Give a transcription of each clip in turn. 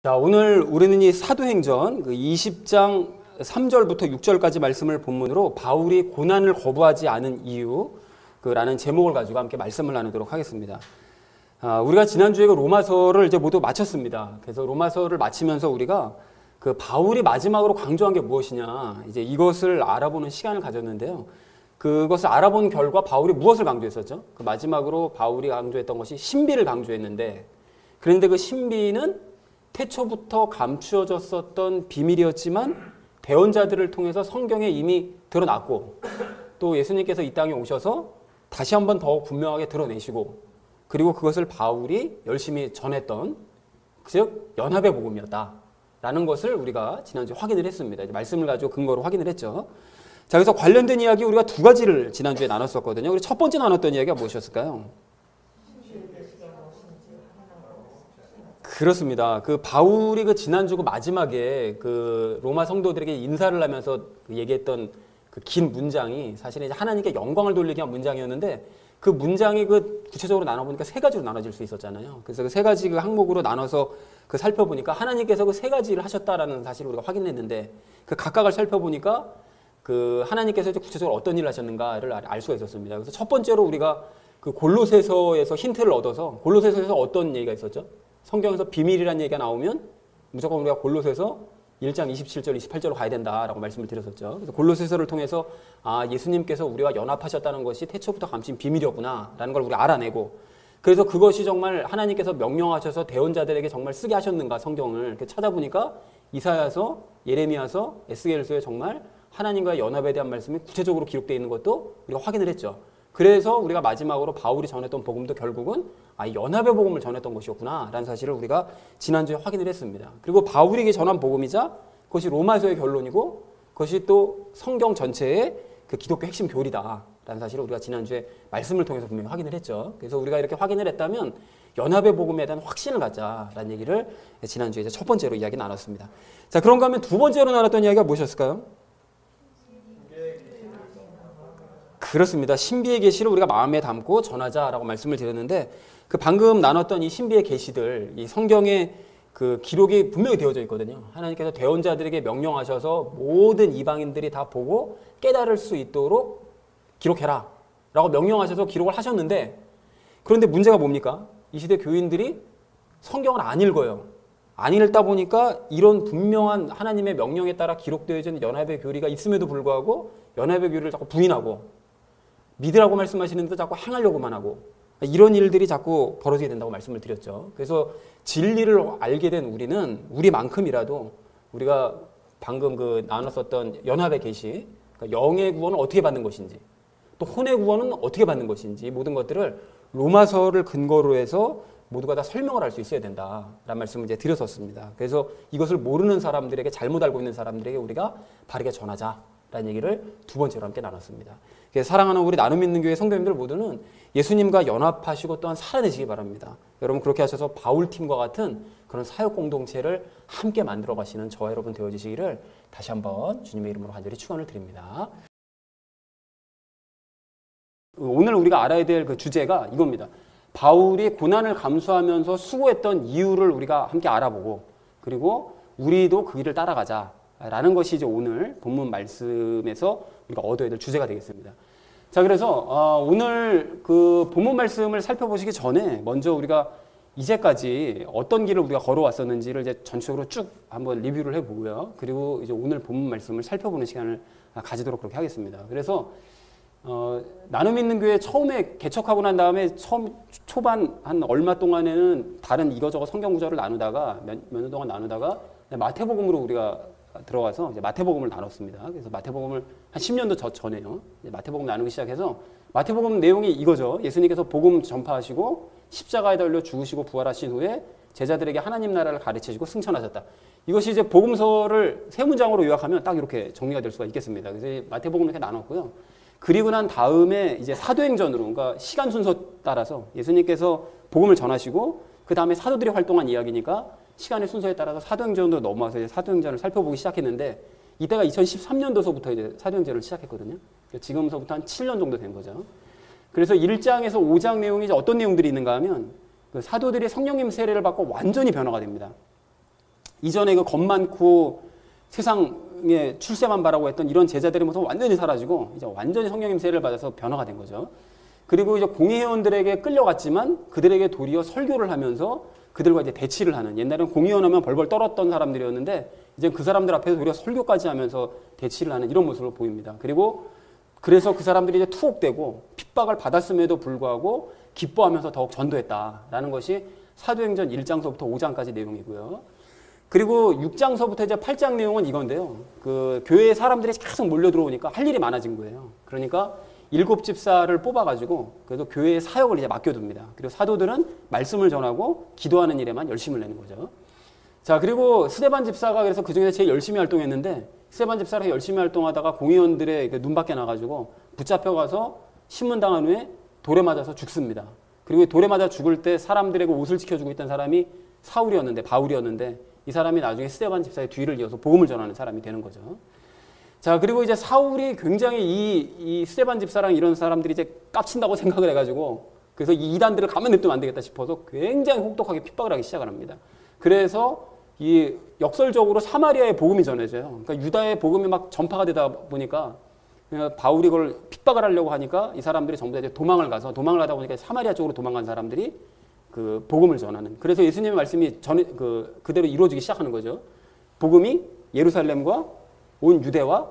자, 오늘 우리는 이 사도행전 20장 3절부터 6절까지 말씀을 본문으로 바울이 고난을 거부하지 않은 이유라는 제목을 가지고 함께 말씀을 나누도록 하겠습니다. 우리가 지난주에 로마서를 이제 모두 마쳤습니다. 그래서 로마서를 마치면서 우리가 그 바울이 마지막으로 강조한 게 무엇이냐, 이제 이것을 알아보는 시간을 가졌는데요. 그것을 알아본 결과 바울이 무엇을 강조했었죠? 그 마지막으로 바울이 강조했던 것이 신비를 강조했는데, 그런데 그 신비는 태초부터 감추어졌었던 비밀이었지만 대언자들을 통해서 성경에 이미 드러났고, 또 예수님께서 이 땅에 오셔서 다시 한번 더 분명하게 드러내시고, 그리고 그것을 바울이 열심히 전했던, 즉 연합의 복음이었다라는 것을 우리가 지난주에 확인을 했습니다. 이제 말씀을 가지고 근거로 확인을 했죠. 자, 그래서 관련된 이야기 우리가 두 가지를 지난주에 나눴었거든요. 그리고 첫 번째 나눴던 이야기가 무엇이었을까요? 그렇습니다. 그 바울이 그 지난주 마지막에 그 로마 성도들에게 인사를 하면서 얘기했던 그 긴 문장이 사실은 이제 하나님께 영광을 돌리기 위한 문장이었는데, 그 문장이 그 구체적으로 나눠보니까 세 가지로 나눠질 수 있었잖아요. 그래서 그 세 가지 그 항목으로 나눠서 그 살펴보니까 하나님께서 그 세 가지를 하셨다라는 사실을 우리가 확인했는데, 그 각각을 살펴보니까 그 하나님께서 이제 구체적으로 어떤 일을 하셨는가를 알 수가 있었습니다. 그래서 첫 번째로 우리가 그 골로새서에서 힌트를 얻어서, 골로새서에서 어떤 얘기가 있었죠? 성경에서 비밀이라는 얘기가 나오면 무조건 우리가 골로새서 1장 27절, 28절로 가야 된다라고 말씀을 드렸었죠. 그래서 골로새서를 통해서 예수님께서 우리와 연합하셨다는 것이 태초부터 감춘 비밀이었구나라는 걸 우리가 알아내고, 그래서 그것이 정말 하나님께서 명령하셔서 대언자들에게 정말 쓰게 하셨는가, 성경을 이렇게 찾아보니까 이사야서, 예레미야서, 에스겔서에 정말 하나님과의 연합에 대한 말씀이 구체적으로 기록되어 있는 것도 우리가 확인을 했죠. 그래서 우리가 마지막으로 바울이 전했던 복음도 결국은 연합의 복음을 전했던 것이었구나 라는 사실을 우리가 지난주에 확인을 했습니다. 그리고 바울에게 전한 복음이자 그것이 로마서의 결론이고, 그것이 또 성경 전체의 그 기독교 핵심 교리다 라는 사실을 우리가 지난주에 말씀을 통해서 분명히 확인을 했죠. 그래서 우리가 이렇게 확인을 했다면 연합의 복음에 대한 확신을 갖자라는 얘기를 지난주에 이제 첫 번째로 이야기 나눴습니다. 자, 그런가 하면 두 번째로 나눴던 이야기가 무엇이었을까요? 그렇습니다. 신비의 계시를 우리가 마음에 담고 전하자라고 말씀을 드렸는데, 그 방금 나눴던 이 신비의 계시들, 이 성경에 그 기록이 분명히 되어져 있거든요. 하나님께서 대언자들에게 명령하셔서 모든 이방인들이 다 보고 깨달을 수 있도록 기록해라 라고 명령하셔서 기록을 하셨는데, 그런데 문제가 뭡니까? 이 시대 교인들이 성경을 안 읽어요. 안 읽다 보니까 이런 분명한 하나님의 명령에 따라 기록되어져 있는 연합의 교리가 있음에도 불구하고 연합의 교리를 자꾸 부인하고, 믿으라고 말씀하시는데 자꾸 행하려고만 하고, 이런 일들이 자꾸 벌어지게 된다고 말씀을 드렸죠. 그래서 진리를 알게 된 우리는 우리만큼이라도 우리가 방금 그 나눴었던 연합의 계시, 그러니까 영의 구원은 어떻게 받는 것인지, 또 혼의 구원은 어떻게 받는 것인지, 모든 것들을 로마서를 근거로 해서 모두가 다 설명을 할 수 있어야 된다라는 말씀을 이제 드렸었습니다. 그래서 이것을 모르는 사람들에게, 잘못 알고 있는 사람들에게 우리가 바르게 전하자라는 얘기를 두 번째로 함께 나눴습니다. 사랑하는 우리 나눔 있는 교회 성도님들 모두는 예수님과 연합하시고 또한 살아내시기 바랍니다. 여러분 그렇게 하셔서 바울팀과 같은 그런 사역 공동체를 함께 만들어 가시는 저와 여러분 되어주시기를 다시 한번 주님의 이름으로 간절히 축원을 드립니다. 오늘 우리가 알아야 될 그 주제가 이겁니다. 바울이 고난을 감수하면서 수고했던 이유를 우리가 함께 알아보고, 그리고 우리도 그 길을 따라가자라는 것이 이제 오늘 본문 말씀에서 우리가 얻어야 될 주제가 되겠습니다. 자, 그래서 오늘 그 본문 말씀을 살펴보시기 전에 먼저 우리가 이제까지 어떤 길을 우리가 걸어왔었는지를 이제 전체적으로 쭉 한번 리뷰를 해보고요. 그리고 이제 오늘 본문 말씀을 살펴보는 시간을 가지도록 그렇게 하겠습니다. 그래서 나눔 있는 교회 처음에 개척하고 난 다음에 초반 한 얼마 동안에는 다른 이거저거 성경 구절을 나누다가 몇 년 동안 나누다가 마태복음으로 우리가 들어가서 이제 마태복음을 나눴습니다. 그래서 마태복음을 한 10년도 전에요. 마태복음 나누기 시작해서 마태복음 내용이 이거죠. 예수님께서 복음 전파하시고 십자가에 달려 죽으시고 부활하신 후에 제자들에게 하나님 나라를 가르치시고 승천하셨다. 이것이 이제 복음서를 세 문장으로 요약하면 딱 이렇게 정리가 될 수가 있겠습니다. 그래서 마태복음을 이렇게 나눴고요. 그리고 난 다음에 이제 사도행전으로, 그러니까 시간 순서 따라서 예수님께서 복음을 전하시고 그 다음에 사도들이 활동한 이야기니까 시간의 순서에 따라서 사도행전으로 넘어와서 이제 사도행전을 살펴보기 시작했는데, 이때가 2013년도서부터 이제 사도행전을 시작했거든요. 지금서부터 한 7년 정도 된 거죠. 그래서 1장에서 5장 내용이 이제 어떤 내용들이 있는가 하면, 그 사도들이 성령님 세례를 받고 완전히 변화가 됩니다. 이전에 그 겁 많고 세상에 출세만 바라고 했던 이런 제자들의 모습은 완전히 사라지고 이제 완전히 성령님 세례를 받아서 변화가 된 거죠. 그리고 이제 공의회원들에게 끌려갔지만 그들에게 도리어 설교를 하면서 그들과 이제 대치를 하는, 옛날에는 공의원 하면 벌벌 떨었던 사람들이었는데 이제 그 사람들 앞에서 도리어 설교까지 하면서 대치를 하는 이런 모습을 보입니다. 그리고 그래서 그 사람들이 이제 투옥되고 핍박을 받았음에도 불구하고 기뻐하면서 더욱 전도했다라는 것이 사도행전 1장서부터 5장까지 내용이고요. 그리고 6장서부터 이제 8장 내용은 이건데요. 그 교회에 사람들이 계속 몰려 들어오니까 할 일이 많아진 거예요. 그러니까 7집사를 뽑아가지고 그래서 교회의 사역을 이제 맡겨둡니다. 그리고 사도들은 말씀을 전하고 기도하는 일에만 열심을 내는 거죠. 자, 그리고 스데반 집사가 그래서 그 중에서 제일 열심히 활동했는데 스데반 집사가 열심히 활동하다가 공의원들의 눈 밖에 나가지고 붙잡혀가서 신문당한 후에 돌에 맞아서 죽습니다. 그리고 돌에 맞아 죽을 때 사람들에게 옷을 지켜주고 있던 사람이 바울이었는데 이 사람이 나중에 스데반 집사의 뒤를 이어서 복음을 전하는 사람이 되는 거죠. 자, 그리고 이제 사울이 굉장히 이 스데반 집사랑 이런 사람들이 이제 깝친다고 생각을 해가지고 그래서 이 이단들을 가만 냅두면 안 되겠다 싶어서 굉장히 혹독하게 핍박을 하기 시작을 합니다. 그래서 이 역설적으로 사마리아의 복음이 전해져요. 그러니까 유다의 복음이 막 전파가 되다 보니까 바울이 그걸 핍박을 하려고 하니까 이 사람들이 전부 다 이제 도망을 하다 보니까 사마리아 쪽으로 도망간 사람들이 그 복음을 전하는. 그래서 예수님의 말씀이 그대로 이루어지기 시작하는 거죠. 복음이 예루살렘과 온 유대와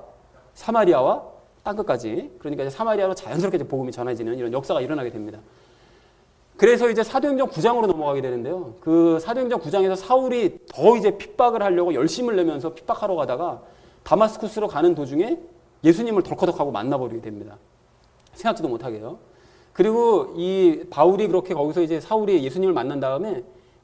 사마리아와 땅끝까지, 그러니까 이제 사마리아로 자연스럽게 이제 복음이 전해지는 이런 역사가 일어나게 됩니다. 그래서 이제 사도행전 9장으로 넘어가게 되는데요. 그 사도행전 9장에서 사울이 더 이제 핍박을 하려고 열심을 내면서 핍박하러 가다가 다마스쿠스로 가는 도중에 예수님을 덜커덕하고 만나버리게 됩니다. 생각지도 못하게요. 그리고 이 바울이 그렇게 거기서 이제 사울이 예수님을 만난 다음에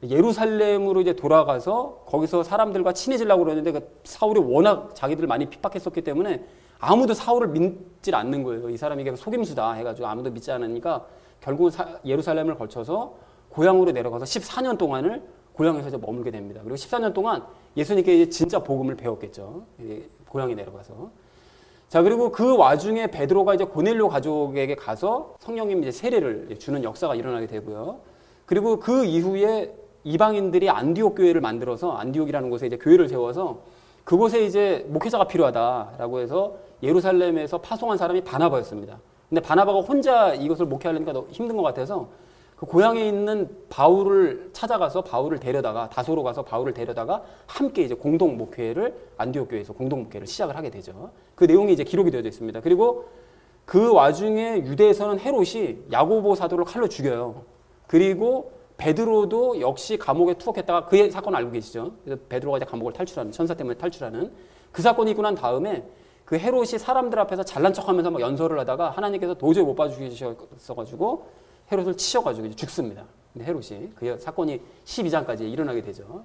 예루살렘으로 이제 돌아가서 거기서 사람들과 친해지려고 그러는데 그 사울이 워낙 자기들 많이 핍박했었기 때문에 아무도 사울을 믿질 않는 거예요. 이 사람이 이게 속임수다 해가지고 아무도 믿지 않으니까 결국 예루살렘을 거쳐서 고향으로 내려가서 14년 동안을 고향에서 이제 머물게 됩니다. 그리고 14년 동안 예수님께 이제 진짜 복음을 배웠겠죠. 고향에 내려가서. 자, 그리고 그 와중에 베드로가 이제 고넬료 가족에게 가서 성령님 이제 세례를 주는 역사가 일어나게 되고요. 그리고 그 이후에 이방인들이 안디옥 교회를 만들어서 안디옥이라는 곳에 이제 교회를 세워서 그곳에 이제 목회자가 필요하다라고 해서 예루살렘에서 파송한 사람이 바나바였습니다. 근데 바나바가 혼자 이것을 목회하려니까 너무 힘든 것 같아서 그 고향에 있는 바울을 찾아가서 다소로 가서 바울을 데려다가 함께 이제 공동 목회를 안디옥 교회에서 공동 목회를 시작을 하게 되죠. 그 내용이 이제 기록이 되어져 있습니다. 그리고 그 와중에 유대에서는 헤롯이 야고보 사도를 칼로 죽여요. 그리고 베드로도 역시 감옥에 투옥했다가 그의 사건을 알고 계시죠. 그래서 베드로가 이제 감옥을 탈출하는, 천사 때문에 탈출하는 그 사건이 있고 난 다음에 그 헤롯이 사람들 앞에서 잘난 척하면서 막 연설을 하다가 하나님께서 도저히 못 봐주셔가지고 헤롯을 치셔가지고 이제 죽습니다. 근데 헤롯이 그 사건이 12장까지 일어나게 되죠.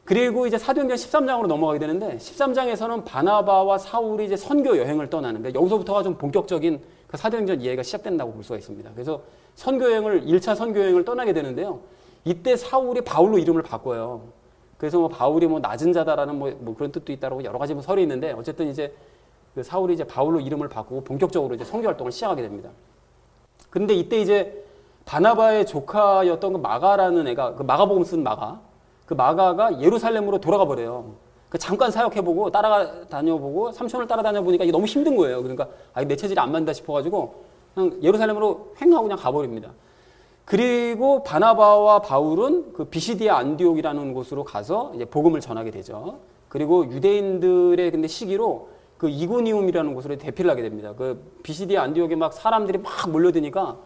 그리고 이제 사도행전 13장으로 넘어가게 되는데 13장에서는 바나바와 사울이 이제 선교 여행을 떠나는데 여기서부터가 좀 본격적인 그 사도행전 이해가 시작된다고 볼 수가 있습니다. 그래서 1차 선교 여행을 떠나게 되는데요. 이때 사울이 바울로 이름을 바꿔요. 그래서 뭐 바울이 뭐 낮은 자다라는 뭐 그런 뜻도 있다라고 여러 가지 뭐 설이 있는데 어쨌든 이제 그 사울이 이제 바울로 이름을 바꾸고 본격적으로 이제 선교 활동을 시작하게 됩니다. 근데 이때 이제 바나바의 조카였던 그 마가라는 애가 그 마가복음 쓴 그 마가가 예루살렘으로 돌아가 버려요. 그 잠깐 사역해보고 따라다녀보고 삼촌을 따라다녀보니까 이게 너무 힘든 거예요. 그러니까 내 체질이 안 맞는다 싶어가지고 그냥 예루살렘으로 횡하고 그냥 가버립니다. 그리고 바나바와 바울은 그 비시디아 안디옥이라는 곳으로 가서 이제 복음을 전하게 되죠. 그리고 유대인들의 근데 시기로 그 이고니움이라는 곳으로 대피를 하게 됩니다. 그 비시디아 안디옥에 막 사람들이 막 몰려드니까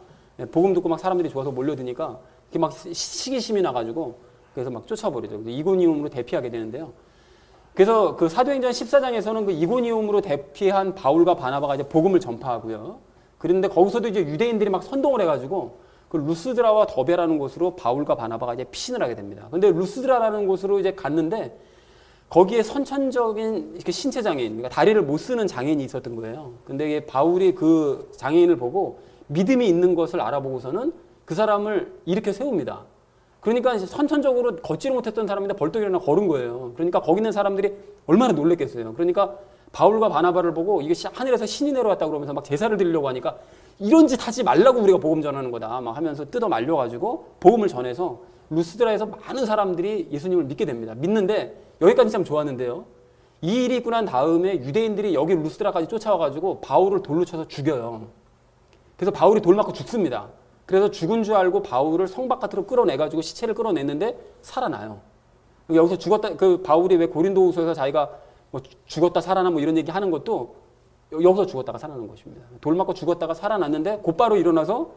복음 듣고 막 사람들이 좋아서 몰려드니까 이렇게 막 시기심이 나가지고 그래서 막 쫓아버리죠. 이고니움으로 대피하게 되는데요. 그래서 그 사도행전 14장에서는 그 이고니움으로 대피한 바울과 바나바가 이제 복음을 전파하고요. 그런데 거기서도 이제 유대인들이 막 선동을 해가지고 그 루스드라와 더베라는 곳으로 바울과 바나바가 이제 피신을 하게 됩니다. 근데 루스드라라는 곳으로 이제 갔는데 거기에 선천적인 신체 장애인, 그러니까 다리를 못 쓰는 장애인이 있었던 거예요. 근데 바울이 그 장애인을 보고 믿음이 있는 것을 알아보고서는 그 사람을 일으켜 세웁니다. 그러니까 선천적으로 걷지를 못했던 사람인데 벌떡 일어나 걸은 거예요. 그러니까 거기 있는 사람들이 얼마나 놀랬겠어요. 그러니까 바울과 바나바를 보고 이게 하늘에서 신이 내려왔다 그러면서 막 제사를 드리려고 하니까 이런 짓 하지 말라고 우리가 복음 전하는 거다 막 하면서 뜯어 말려가지고 복음을 전해서 루스드라에서 많은 사람들이 예수님을 믿게 됩니다. 믿는데 여기까지 참 좋았는데요. 이 일이 있고 난 다음에 유대인들이 여기 루스드라까지 쫓아와가지고 바울을 돌로 쳐서 죽여요. 그래서 바울이 돌 맞고 죽습니다. 그래서 죽은 줄 알고 바울을 성 바깥으로 끌어내가지고 시체를 끌어냈는데 살아나요. 여기서 죽었다, 그 바울이 왜 고린도후서에서 자기가 뭐 죽었다 살아나 뭐 이런 얘기 하는 것도 여기서 죽었다가 살아난 것입니다. 돌 맞고 죽었다가 살아났는데 곧바로 일어나서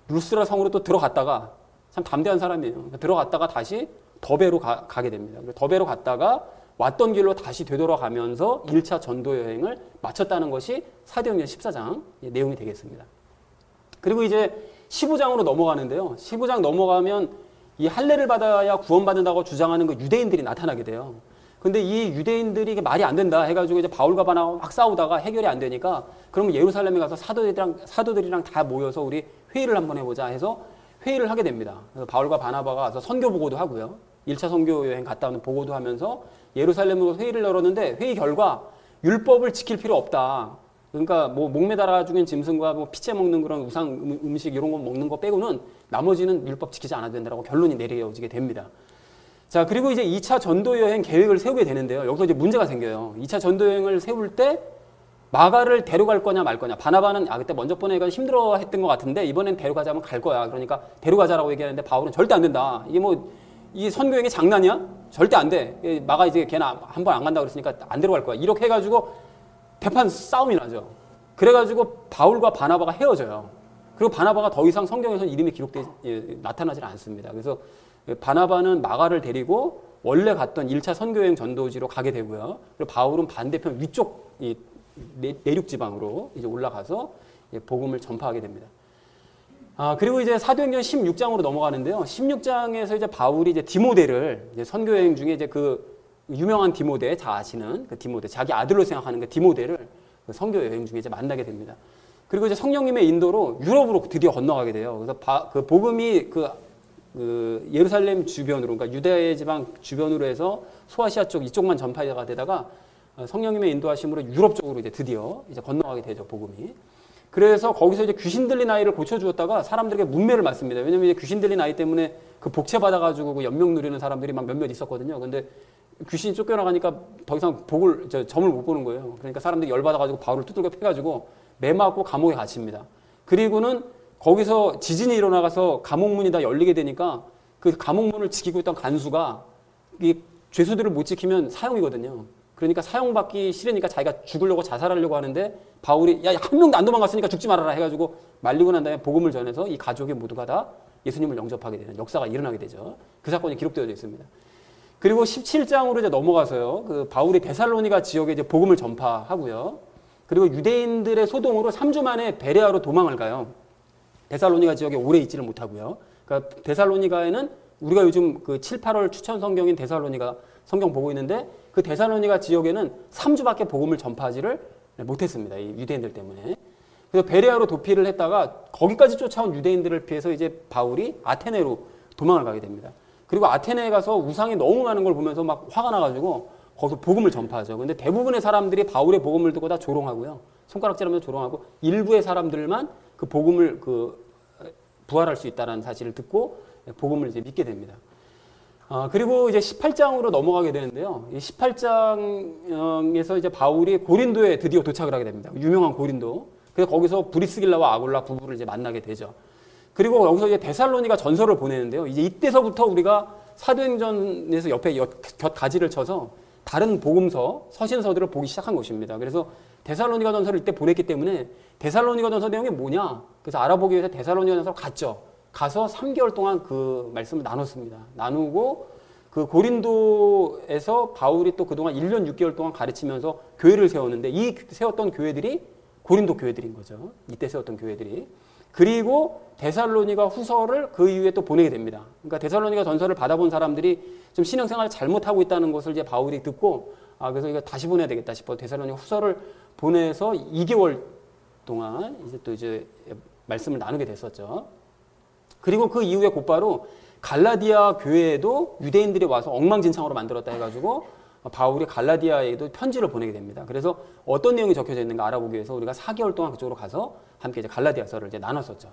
루스드라 성으로 또 들어갔다가 참 담대한 사람이에요. 들어갔다가 다시 더베로 가게 됩니다. 더베로 갔다가 왔던 길로 다시 되돌아가면서 1차 전도 여행을 마쳤다는 것이 사도행전 14장 내용이 되겠습니다. 그리고 이제 15장으로 넘어가는데요. 15장 넘어가면 이 할례를 받아야 구원받는다고 주장하는 그 유대인들이 나타나게 돼요. 근데 이 유대인들이 이게 말이 안 된다 해가지고 이제 바울과 바나바가 막 싸우다가 해결이 안 되니까 그러면 예루살렘에 가서 사도들이랑 다 모여서 우리 회의를 한번 해보자 해서 회의를 하게 됩니다. 그래서 바울과 바나바가 가서 선교 보고도 하고요. 1차 선교 여행 갔다 오는 보고도 하면서 예루살렘으로 회의를 열었는데 회의 결과 율법을 지킬 필요 없다. 그러니까 뭐 목매달아 죽인 짐승과 뭐 피째 먹는 그런 우상 음식 이런 거 먹는 거 빼고는 나머지는 율법 지키지 않아도 된다고 결론이 내려지게 됩니다. 자, 그리고 이제 2차 전도 여행 계획을 세우게 되는데요. 여기서 이제 문제가 생겨요. 2차 전도 여행을 세울 때 마가를 데려갈 거냐 말 거냐. 바나바는 그때 먼저 보내니까 힘들어 했던 것 같은데 이번엔 데려가자면 갈 거야. 그러니까 데려가자라고 얘기하는데 바울은 절대 안 된다. 이게 뭐 이 선교 여행이 장난이야? 절대 안 돼. 마가 이제 걔는 한 번 안 간다 그랬으니까 안 데려갈 거야. 이렇게 해가지고 대판 싸움이 나죠. 그래가지고 바울과 바나바가 헤어져요. 그리고 바나바가 더 이상 성경에서는 이름이 나타나질 않습니다. 그래서 바나바는 마가를 데리고 원래 갔던 1차 선교여행 전도지로 가게 되고요. 그리고 바울은 반대편 위쪽 내륙 지방으로 이제 올라가서 복음을 전파하게 됩니다. 그리고 이제 사도행전 16장으로 넘어가는데요. 16장에서 이제 바울이 이제 디모데를 이제 선교여행 중에 이제 그 유명한 디모데, 다 아시는 그 디모데, 자기 아들로 생각하는 그 디모데를 그 선교여행 중에 이제 만나게 됩니다. 그리고 이제 성령님의 인도로 유럽으로 드디어 건너가게 돼요. 그래서 그 복음이 그 예루살렘 주변으로, 그러니까 유다의 지방 주변으로 해서 소아시아 쪽 이쪽만 전파가 되다가 성령님의 인도하심으로 유럽 쪽으로 이제 드디어 이제 건너가게 되죠, 복음이. 그래서 거기서 이제 귀신 들린 아이를 고쳐주었다가 사람들에게 문매를 맞습니다. 왜냐면 이제 귀신 들린 아이 때문에 그 복채 받아가지고 그 연명 누리는 사람들이 막 몇몇 있었거든요. 근데 귀신이 쫓겨나가니까 더 이상 점을 못 보는 거예요. 그러니까 사람들이 열받아가지고 바울을 두들겨 패가지고 매 맞고 감옥에 갇힙니다. 그리고는 거기서 지진이 일어나가서 감옥문이 다 열리게 되니까 그 감옥문을 지키고 있던 간수가 이 죄수들을 못 지키면 사형이거든요. 그러니까 사형받기 싫으니까 자기가 죽으려고 자살하려고 하는데 바울이 야, 한 명도 안 도망갔으니까 죽지 말아라 해가지고 말리고 난 다음에 복음을 전해서 이 가족이 모두가 다 예수님을 영접하게 되는 역사가 일어나게 되죠. 그 사건이 기록되어 있습니다. 그리고 17장으로 이제 넘어가서요. 그 바울이 데살로니가 지역에 이제 복음을 전파하고요. 그리고 유대인들의 소동으로 3주 만에 베레아로 도망을 가요. 데살로니가 지역에 오래 있지를 못하고요. 그러니까 데살로니가에는 우리가 요즘 그 7, 8월 추천 성경인 데살로니가 성경 보고 있는데 그 데살로니가 지역에는 3주밖에 복음을 전파하지를 못했습니다. 이 유대인들 때문에. 그래서 베레아로 도피를 했다가 거기까지 쫓아온 유대인들을 피해서 이제 바울이 아테네로 도망을 가게 됩니다. 그리고 아테네에 가서 우상이 너무 많은 걸 보면서 막 화가 나가지고 거기서 복음을 전파하죠. 근데 대부분의 사람들이 바울의 복음을 듣고 다 조롱하고요. 손가락질하면서 조롱하고 일부의 사람들만 그 복음을 부활할 수 있다는 사실을 듣고 복음을 이제 믿게 됩니다. 그리고 이제 18장으로 넘어가게 되는데요. 이 18장에서 이제 바울이 고린도에 드디어 도착을 하게 됩니다. 유명한 고린도. 그래서 거기서 브리스길라와 아굴라 부부를 이제 만나게 되죠. 그리고 여기서 이제 데살로니가 전서를 보내는데요. 이제 이때서부터 우리가 사도행전에서 옆에 곁가지를 쳐서 다른 복음서, 서신서들을 보기 시작한 것입니다. 그래서 데살로니가 전서를 이때 보냈기 때문에 데살로니가 전서 내용이 뭐냐? 그래서 알아보기 위해서 데살로니가 전서로 갔죠. 가서 3개월 동안 그 말씀을 나눴습니다. 나누고 그 고린도에서 바울이 또 그동안 1년 6개월 동안 가르치면서 교회를 세웠는데 이 세웠던 교회들이 고린도 교회들인 거죠. 이때 세웠던 교회들이. 그리고 데살로니가 후서를 그 이후에 또 보내게 됩니다. 그러니까 데살로니가 전서를 받아본 사람들이 좀 신앙생활을 잘못하고 있다는 것을 이제 바울이 듣고 그래서 이거 다시 보내야 되겠다 싶어 데살로니가 후서를 보내서 2개월 동안 이제 말씀을 나누게 됐었죠. 그리고 그 이후에 곧바로 갈라디아 교회에도 유대인들이 와서 엉망진창으로 만들었다 해가지고 바울이 갈라디아에도 편지를 보내게 됩니다. 그래서 어떤 내용이 적혀져 있는가 알아보기 위해서 우리가 4개월 동안 그쪽으로 가서 함께 이제 갈라디아서를 이제 나눴었죠.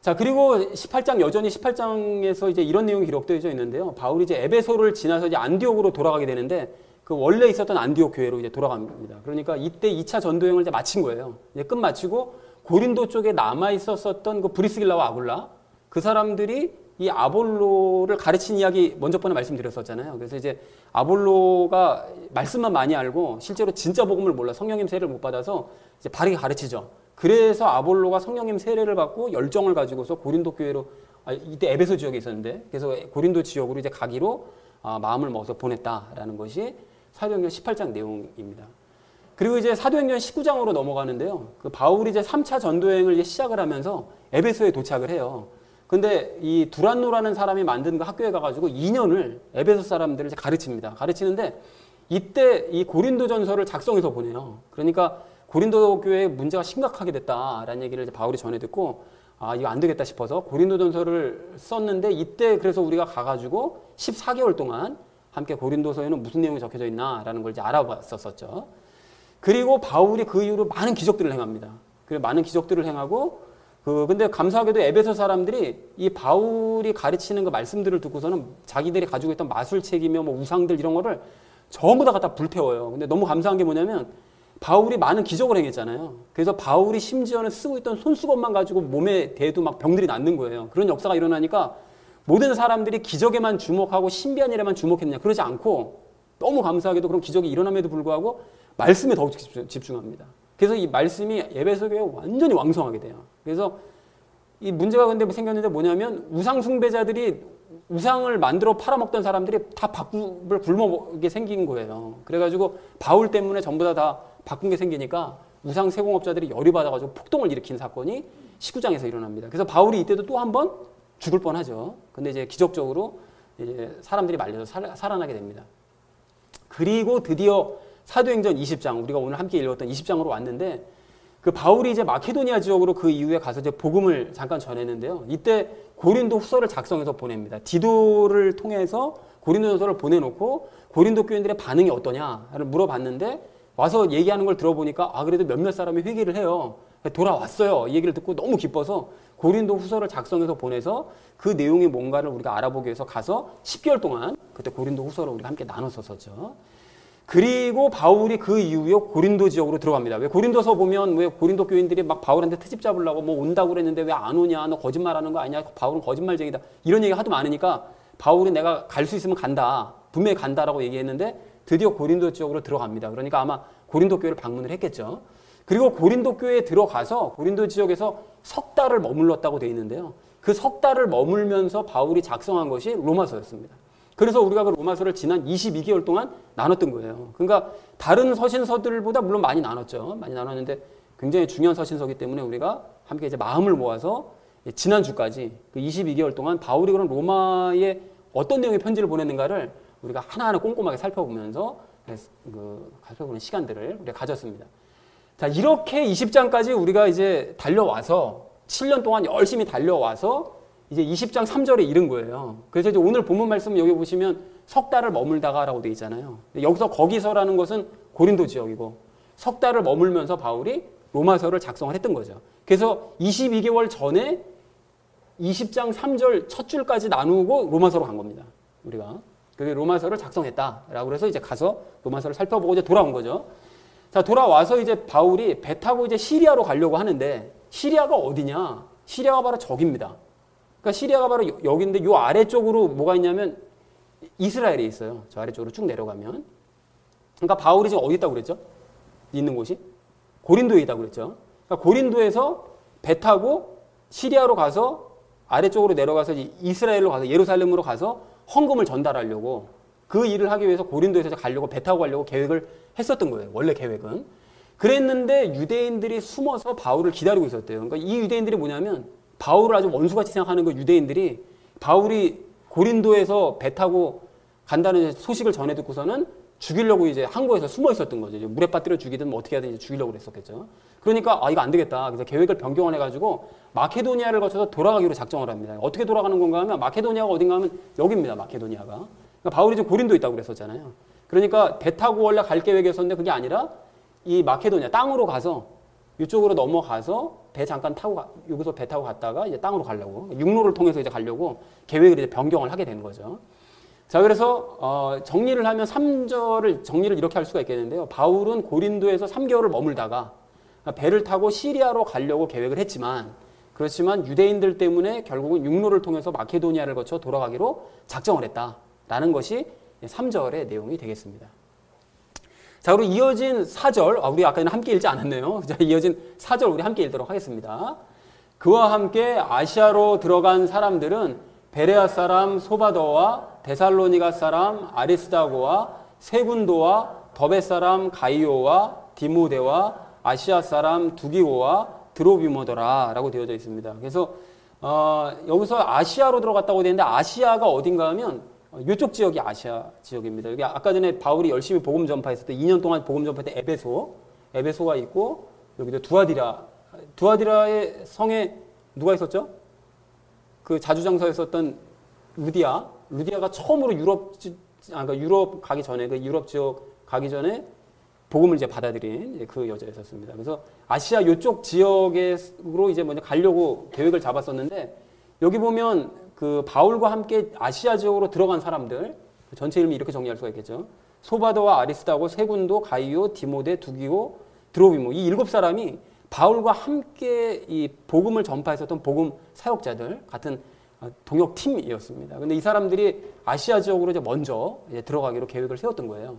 자, 그리고 18장 여전히 18장에서 이제 이런 내용이 기록되어 있는데요. 바울이 이제 에베소를 지나서 이제 안디옥으로 돌아가게 되는데 그 원래 있었던 안디옥 교회로 이제 돌아갑니다. 그러니까 이때 2차 전도여행을 이제 마친 거예요. 이제 끝 마치고 고린도 쪽에 남아 있었던 그 브리스길라와 아굴라 그 사람들이 이 아볼로를 가르친 이야기 먼저 번에 말씀드렸었잖아요. 그래서 이제 아볼로가 말씀만 많이 알고 실제로 진짜 복음을 몰라 성령님 세례를 못 받아서 이제 바르게 가르치죠. 그래서 아볼로가 성령님 세례를 받고 열정을 가지고서 고린도 교회로 이때 에베소 지역에 있었는데 그래서 고린도 지역으로 이제 가기로 마음을 먹어서 보냈다라는 것이 사도행전 18장 내용입니다. 그리고 이제 사도행전 19장으로 넘어가는데요. 그 바울이 이제 3차 전도여행을 이제 시작을 하면서 에베소에 도착을 해요. 근데 이 두란노라는 사람이 만든 그 학교에 가가지고 2년을 에베소 사람들을 이제 가르칩니다. 가르치는데 이때 이 고린도전서를 작성해서 보내요. 그러니까 고린도 교회에 문제가 심각하게 됐다라는 얘기를 이제 바울이 전해 듣고 이거 안 되겠다 싶어서 고린도전서를 썼는데 이때 그래서 우리가 가가지고 14개월 동안 함께 고린도서에는 무슨 내용이 적혀져 있나라는 걸 이제 알아봤었죠. 그리고 바울이 그 이후로 많은 기적들을 행합니다. 그리고 많은 기적들을 행하고 근데 감사하게도 에베소 사람들이 이 바울이 가르치는 그 말씀들을 듣고서는 자기들이 가지고 있던 마술책이며 뭐 우상들 이런 거를 전부 다 갖다 불태워요. 근데 너무 감사한 게 뭐냐면 바울이 많은 기적을 행했잖아요. 그래서 바울이 심지어는 쓰고 있던 손수건만 가지고 몸에 대도 막 병들이 낫는 거예요. 그런 역사가 일어나니까 모든 사람들이 기적에만 주목하고 신비한 일에만 주목했냐. 그러지 않고 너무 감사하게도 그런 기적이 일어남에도 불구하고 말씀에 더욱 집중합니다. 그래서 이 말씀이 에베소 교회에 완전히 왕성하게 돼요. 그래서 이 문제가 근데 생겼는데 뭐냐면 우상 숭배자들이 우상을 만들어 팔아먹던 사람들이 다 밥을 굶어먹게 생긴 거예요. 그래가지고 바울 때문에 전부 다 바꾼 게 생기니까 우상 세공업자들이 열이 받아가지고 폭동을 일으킨 사건이 19장에서 일어납니다. 그래서 바울이 이때도 또 한 번 죽을 뻔하죠. 근데 이제 기적적으로 이제 사람들이 말려서 살아나게 됩니다. 그리고 드디어 사도행전 20장, 우리가 오늘 함께 읽었던 20장으로 왔는데 그 바울이 이제 마케도니아 지역으로 그 이후에 가서 이제 복음을 잠깐 전했는데요. 이때 고린도 후서를 작성해서 보냅니다. 디도를 통해서 고린도전서를 보내놓고 고린도 교인들의 반응이 어떠냐를 물어봤는데 와서 얘기하는 걸 들어보니까 그래도 몇몇 사람이 회개를 해요. 돌아왔어요. 이 얘기를 듣고 너무 기뻐서 고린도 후서를 작성해서 보내서 그 내용이 뭔가를 우리가 알아보기 위해서 가서 10개월 동안 그때 고린도 후서를 우리가 함께 나눴었죠. 그리고 바울이 그 이후에 고린도 지역으로 들어갑니다. 왜 고린도서 보면 왜 고린도 교인들이 막 바울한테 트집 잡으려고 뭐 온다고 그랬는데 왜 안 오냐, 너 거짓말하는 거 아니야, 바울은 거짓말쟁이다 이런 얘기 하도 많으니까 바울이 내가 갈 수 있으면 간다, 분명히 간다라고 얘기했는데 드디어 고린도 지역으로 들어갑니다. 그러니까 아마 고린도 교회를 방문을 했겠죠. 그리고 고린도 교회에 들어가서 고린도 지역에서 석 달을 머물렀다고 되어 있는데요. 그 석 달을 머물면서 바울이 작성한 것이 로마서였습니다. 그래서 우리가 그 로마서를 지난 22개월 동안 나눴던 거예요. 그러니까 다른 서신서들보다 물론 많이 나눴죠. 많이 나눴는데 굉장히 중요한 서신서이기 때문에 우리가 함께 이제 마음을 모아서 지난주까지 그 22개월 동안 바울이 그런 로마에 어떤 내용의 편지를 보냈는가를 우리가 하나하나 꼼꼼하게 살펴보면서 살펴보는 시간들을 우리가 가졌습니다. 자, 이렇게 20장까지 우리가 이제 달려와서 7년 동안 열심히 달려와서 이제 20장 3절에 이른 거예요. 그래서 이제 오늘 본문 말씀 여기 보시면 석 달을 머물다가라고 되어 있잖아요. 여기서 거기서라는 것은 고린도 지역이고 석 달을 머물면서 바울이 로마서를 작성을 했던 거죠. 그래서 22개월 전에 20장 3절 첫 줄까지 나누고 로마서로 간 겁니다. 우리가. 그래서 로마서를 작성했다라고 해서 이제 가서 로마서를 살펴보고 이제 돌아온 거죠. 자, 돌아와서 이제 바울이 배 타고 이제 시리아로 가려고 하는데 시리아가 어디냐? 시리아가 바로 저기입니다. 그러니까 시리아가 바로 여기인데 요 아래쪽으로 뭐가 있냐면 이스라엘이 있어요. 저 아래쪽으로 쭉 내려가면. 그러니까 바울이 지금 어디 있다고 그랬죠? 있는 곳이? 고린도에 있다고 그랬죠. 그러니까 고린도에서 배 타고 시리아로 가서 아래쪽으로 내려가서 이스라엘로 가서 예루살렘으로 가서 헌금을 전달하려고 그 일을 하기 위해서 고린도에서 가려고 배 타고 가려고 계획을 했었던 거예요. 원래 계획은. 그랬는데 유대인들이 숨어서 바울을 기다리고 있었대요. 그러니까 이 유대인들이 뭐냐면 바울을 아주 원수같이 생각하는 그 유대인들이 바울이 고린도에서 배 타고 간다는 소식을 전해 듣고서는 죽이려고 이제 항구에서 숨어 있었던 거죠. 이제 물에 빠뜨려 죽이든 뭐 어떻게 하든 이제 죽이려고 그랬었겠죠. 그러니까 이거 안 되겠다. 그래서 계획을 변경을 해가지고 마케도니아를 거쳐서 돌아가기로 작정을 합니다. 어떻게 돌아가는 건가 하면 마케도니아가 어딘가 하면 여기입니다. 마케도니아가. 그러니까 바울이 지금 고린도에 있다고 그랬었잖아요. 그러니까 배 타고 원래 갈 계획이었었는데 그게 아니라 이 마케도니아 땅으로 가서 이쪽으로 넘어가서 배 잠깐 타고 여기서 배 타고 갔다가 이제 땅으로 가려고 육로를 통해서 이제 가려고 계획을 이제 변경을 하게 되는 거죠. 자, 그래서 정리를 하면 3절을 정리를 이렇게 할 수가 있겠는데요. 바울은 고린도에서 3개월을 머물다가 배를 타고 시리아로 가려고 계획을 했지만 그렇지만 유대인들 때문에 결국은 육로를 통해서 마케도니아를 거쳐 돌아가기로 작정을 했다라는 것이 3절의 내용이 되겠습니다. 자, 그리고 이어진 4절, 우리 아까는 함께 읽지 않았네요. 자, 이어진 4절 우리 함께 읽도록 하겠습니다. 그와 함께 아시아로 들어간 사람들은 베레아 사람 소바더와 데살로니가 사람 아리스다고와 세군도와 더베 사람 가이오와 디모데와 아시아 사람 두기고와 드로비모더라 라고 되어져 있습니다. 그래서 여기서 아시아로 들어갔다고 되어 있는데 아시아가 어딘가 하면 이쪽 지역이 아시아 지역입니다. 여기 아까 전에 바울이 열심히 복음 전파했을 때 2년 동안 복음 전파할 때 에베소가 있고 여기도 두아디라의 성에 누가 있었죠? 그 자주장사였었던 루디아가 처음으로 유럽 가기 전에 그 유럽 지역 가기 전에 복음을 이제 받아들인 그 여자였었습니다. 그래서 아시아 이쪽 지역으로 이제 먼저 가려고 계획을 잡았었는데 여기 보면 그 바울과 함께 아시아 지역으로 들어간 사람들 전체 이름이 이렇게 정리할 수가 있겠죠. 소바더와 아리스다고 세군도 가이오 디모데 두기오 드로비모 이 7사람이 바울과 함께 이 복음을 전파했었던 복음 사역자들 같은 동역 팀이었습니다. 근데 이 사람들이 아시아 지역으로 이제 먼저 이제 들어가기로 계획을 세웠던 거예요.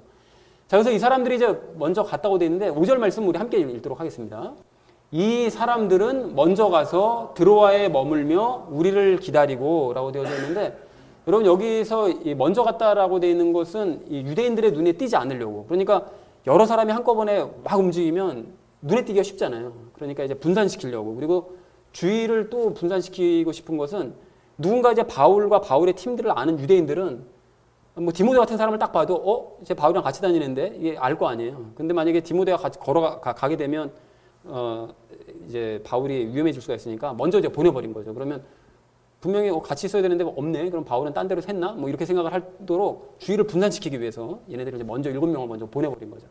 자, 그래서 이 사람들이 이제 먼저 갔다고 되어 있는데 5절 말씀 우리 함께 읽도록 하겠습니다. 이 사람들은 먼저 가서 드로아에 머물며 우리를 기다리고 라고 되어져 있는데 여러분 여기서 먼저 갔다라고 되어 있는 것은 유대인들의 눈에 띄지 않으려고 그러니까 여러 사람이 한꺼번에 막 움직이면 눈에 띄기가 쉽잖아요. 그러니까 이제 분산시키려고 그리고 주의를 또 분산시키고 싶은 것은 누군가 이제 바울과 바울의 팀들을 아는 유대인들은 뭐 디모데 같은 사람을 딱 봐도 이제 바울이랑 같이 다니는데 이게 알 거 아니에요. 근데 만약에 디모데가 같이 걸어가게 되면 이제 바울이 위험해질 수가 있으니까 먼저 이제 보내버린 거죠. 그러면 분명히 같이 있어야 되는데 없네. 그럼 바울은 딴 데로 샜나? 뭐 이렇게 생각을 하도록 주의를 분산시키기 위해서 얘네들을 이제 먼저 7명을 먼저 보내버린 거죠.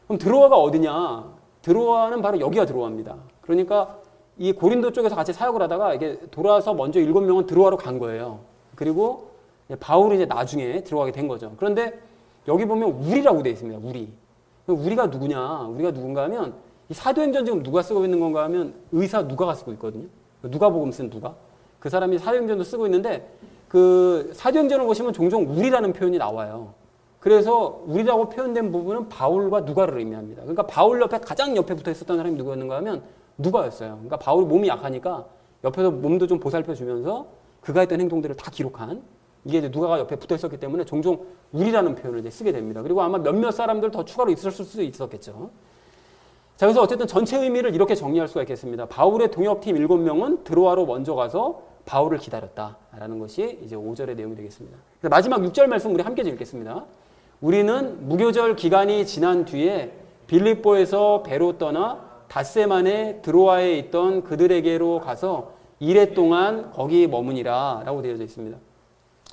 그럼 드로아가 어디냐? 드로아는 바로 여기가 드로아입니다. 그러니까 이 고린도 쪽에서 같이 사역을 하다가 이게 돌아서 먼저 7명은 드로아로 간 거예요. 그리고 바울이 이제 나중에 들어가게 된 거죠. 그런데 여기 보면 우리라고 되어 있습니다. 우리가 누구냐? 우리가 누군가 하면 이 사도행전 지금 누가 쓰고 있는 건가 하면 의사 누가가 쓰고 있거든요. 누가복음 쓴 누가. 그 사람이 사도행전도 쓰고 있는데 그 사도행전을 보시면 종종 우리라는 표현이 나와요. 그래서 우리라고 표현된 부분은 바울과 누가를 의미합니다. 그러니까 바울 옆에 가장 옆에 붙어 있었던 사람이 누구였는가 하면 누가였어요. 그러니까 바울이 몸이 약하니까 옆에서 몸도 좀 보살펴주면서 그가 했던 행동들을 다 기록한 이게 이제 누가가 옆에 붙어 있었기 때문에 종종 우리라는 표현을 이제 쓰게 됩니다. 그리고 아마 몇몇 사람들 더 추가로 있었을 수도 있었겠죠. 자, 그래서 어쨌든 전체 의미를 이렇게 정리할 수가 있겠습니다. 바울의 동역팀 7명은 드로아로 먼저 가서 바울을 기다렸다라는 것이 이제 5절의 내용이 되겠습니다. 그래서 마지막 6절 말씀 우리 함께 읽겠습니다. 우리는 무교절 기간이 지난 뒤에 빌립보에서 배로 떠나 닷새만에 드로아에 있던 그들에게로 가서 이래 동안 거기 머무니라 라고 되어져 있습니다.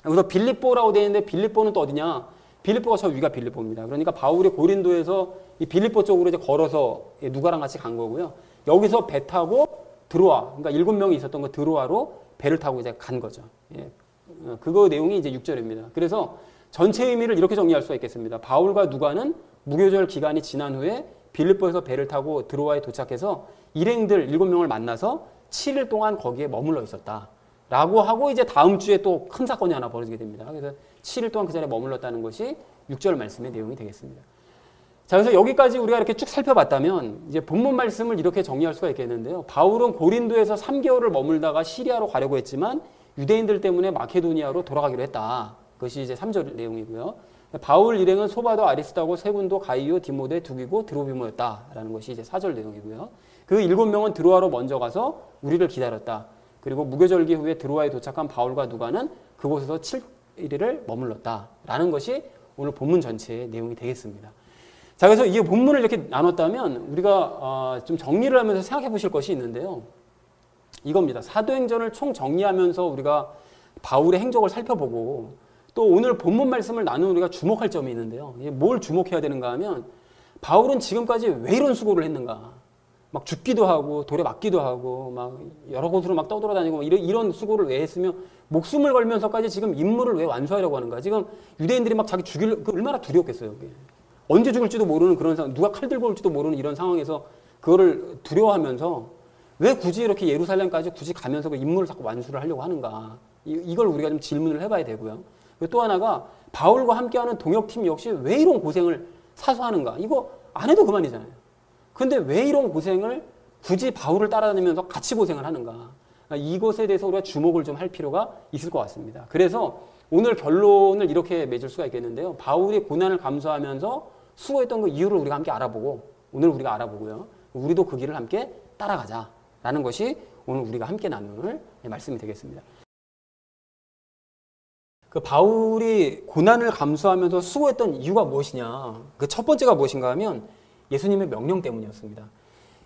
여기서 빌립보라고 되어 있는데 빌립보는 또 어디냐? 빌립보가 저 위가 빌립보입니다. 그러니까 바울이 고린도에서 이 빌립보 쪽으로 이제 걸어서 누가랑 같이 간 거고요. 여기서 배 타고 드로아, 그러니까 7명이 있었던 거 드로아로 배를 타고 이제 간 거죠. 예. 그거 내용이 이제 6절입니다. 그래서 전체 의미를 이렇게 정리할 수가 있겠습니다. 바울과 누가는 무교절 기간이 지난 후에 빌립보에서 배를 타고 드로아에 도착해서 일행들 7명을 만나서 7일 동안 거기에 머물러 있었다. 라고 하고 이제 다음 주에 또 큰 사건이 하나 벌어지게 됩니다. 그래서 7일 동안 그 자리에 머물렀다는 것이 6절 말씀의 내용이 되겠습니다. 자, 그래서 여기까지 우리가 이렇게 쭉 살펴봤다면 이제 본문 말씀을 이렇게 정리할 수가 있겠는데요. 바울은 고린도에서 3개월을 머물다가 시리아로 가려고 했지만 유대인들 때문에 마케도니아로 돌아가기로 했다. 그것이 이제 3절 내용이고요. 바울 일행은 소바도 아리스다고 세군도 가이오 디모데 두기고 드로비모였다라는 것이 이제 4절 내용이고요. 그 7명은 드로아로 먼저 가서 우리를 기다렸다. 그리고 무교절기 후에 드로아에 도착한 바울과 누가는 그곳에서 7일을 머물렀다라는 것이 오늘 본문 전체의 내용이 되겠습니다. 자, 그래서 이 본문을 이렇게 나눴다면 우리가 좀 정리를 하면서 생각해 보실 것이 있는데요. 이겁니다. 사도행전을 총 정리하면서 우리가 바울의 행적을 살펴보고 또 오늘 본문 말씀을 나누는 우리가 주목할 점이 있는데요. 뭘 주목해야 되는가 하면 바울은 지금까지 왜 이런 수고를 했는가? 막 죽기도 하고 돌에 맞기도 하고 막 여러 곳으로 막 떠돌아다니고 이런 수고를 왜 했으며 목숨을 걸면서까지 지금 임무를 왜 완수하려고 하는가? 지금 유대인들이 막 자기 죽일 얼마나 두려웠겠어요. 그게. 언제 죽을지도 모르는 그런 상황, 누가 칼 들고 올지도 모르는 이런 상황에서 그거를 두려워하면서 왜 굳이 이렇게 예루살렘까지 굳이 가면서 그 임무를 자꾸 완수를 하려고 하는가? 이걸 우리가 좀 질문을 해봐야 되고요. 또 하나가 바울과 함께하는 동역팀 역시 왜 이런 고생을 사수하는가? 이거 안 해도 그만이잖아요. 근데 왜 이런 고생을 굳이 바울을 따라다니면서 같이 고생을 하는가? 이것에 대해서 우리가 주목을 좀 할 필요가 있을 것 같습니다. 그래서 오늘 결론을 이렇게 맺을 수가 있겠는데요. 바울이 고난을 감수하면서 수고했던 그 이유를 우리가 함께 알아보고 오늘 우리가 알아보고요. 우리도 그 길을 함께 따라가자라는 것이 오늘 우리가 함께 나눌 말씀이 되겠습니다. 그 바울이 고난을 감수하면서 수고했던 이유가 무엇이냐? 그 첫 번째가 무엇인가 하면 예수님의 명령 때문이었습니다.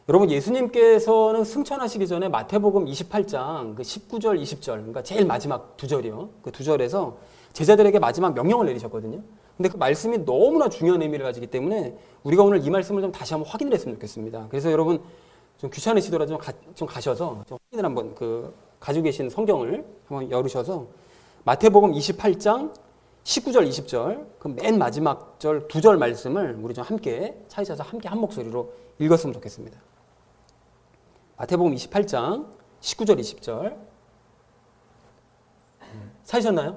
여러분 예수님께서는 승천하시기 전에 마태복음 28장 그 19절 20절 그러니까 제일 마지막 두 절이요. 그 두 절에서 제자들에게 마지막 명령을 내리셨거든요. 근데 그 말씀이 너무나 중요한 의미를 가지기 때문에 우리가 오늘 이 말씀을 좀 다시 한번 확인을 했으면 좋겠습니다. 그래서 여러분 좀 귀찮으시더라도 좀 가셔서 좀 확인을 한번 그 가지고 계신 성경을 한번 열으셔서 마태복음 28장 19절 20절 그 맨 마지막 절 두 절 말씀을 우리 좀 함께 찾으셔서 함께 한 목소리로 읽었으면 좋겠습니다. 마태복음 28장 19절 20절 찾으셨나요?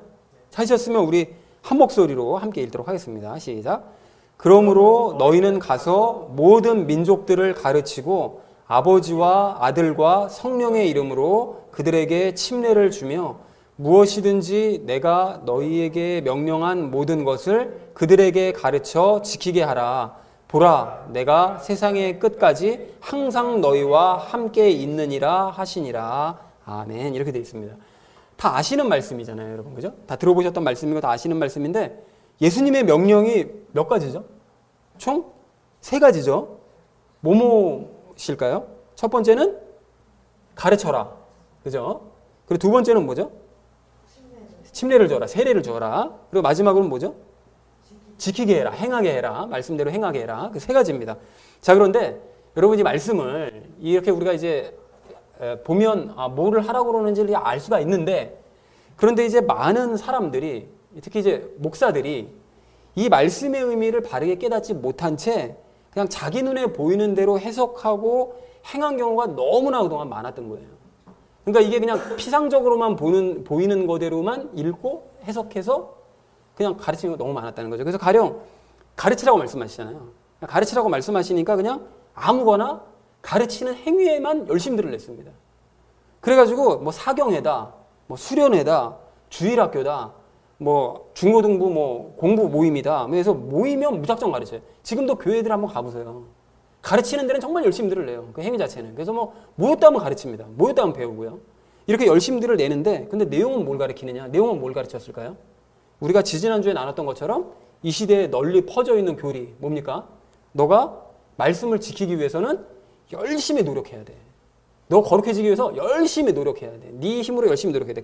찾으셨으면 우리 한 목소리로 함께 읽도록 하겠습니다. 시작. 그러므로 너희는 가서 모든 민족들을 가르치고 아버지와 아들과 성령의 이름으로 그들에게 침례를 주며 무엇이든지 내가 너희에게 명령한 모든 것을 그들에게 가르쳐 지키게 하라. 보라, 내가 세상의 끝까지 항상 너희와 함께 있느니라 하시니라. 아멘. 이렇게 되어 있습니다. 다 아시는 말씀이잖아요, 여러분. 그죠? 다 들어보셨던 말씀이고 다 아시는 말씀인데 예수님의 명령이 몇 가지죠? 총 3가지죠. 뭐뭐실까요? 첫 번째는 가르쳐라. 그죠? 그리고 두 번째는 뭐죠? 침례를 줘라. 세례를 줘라. 그리고 마지막으로는 뭐죠? 지키게 해라. 행하게 해라. 말씀대로 행하게 해라. 그 3가지입니다. 자, 그런데 여러분 이 말씀을 이렇게 우리가 이제 보면 뭐를 하라고 그러는지 알 수가 있는데 그런데 이제 많은 사람들이 특히 이제 목사들이 이 말씀의 의미를 바르게 깨닫지 못한 채 그냥 자기 눈에 보이는 대로 해석하고 행한 경우가 너무나 그동안 많았던 거예요. 그러니까 이게 그냥 피상적으로만 보이는 거대로만 읽고 해석해서 그냥 가르치는 게 너무 많았다는 거죠. 그래서 가령 가르치라고 말씀하시잖아요. 가르치라고 말씀하시니까 그냥 아무거나 가르치는 행위에만 열심들을 냈습니다. 그래가지고 뭐 사경회다, 뭐 수련회다, 주일학교다, 뭐 중고등부 뭐 공부 모임이다. 그래서 모이면 무작정 가르쳐요. 지금도 교회들 한번 가보세요. 가르치는 데는 정말 열심들을 내요. 그 행위 자체는. 그래서 뭐 모였다 하면 가르칩니다. 모였다 하면 배우고요. 이렇게 열심들을 내는데 근데 내용은 뭘 가르치느냐? 내용은 뭘 가르쳤을까요? 우리가 지지난주에 나눴던 것처럼 이 시대에 널리 퍼져 있는 교리 뭡니까? 너가 말씀을 지키기 위해서는 열심히 노력해야 돼. 너 거룩해지기 위해서 열심히 노력해야 돼. 네 힘으로 열심히 노력해야 돼.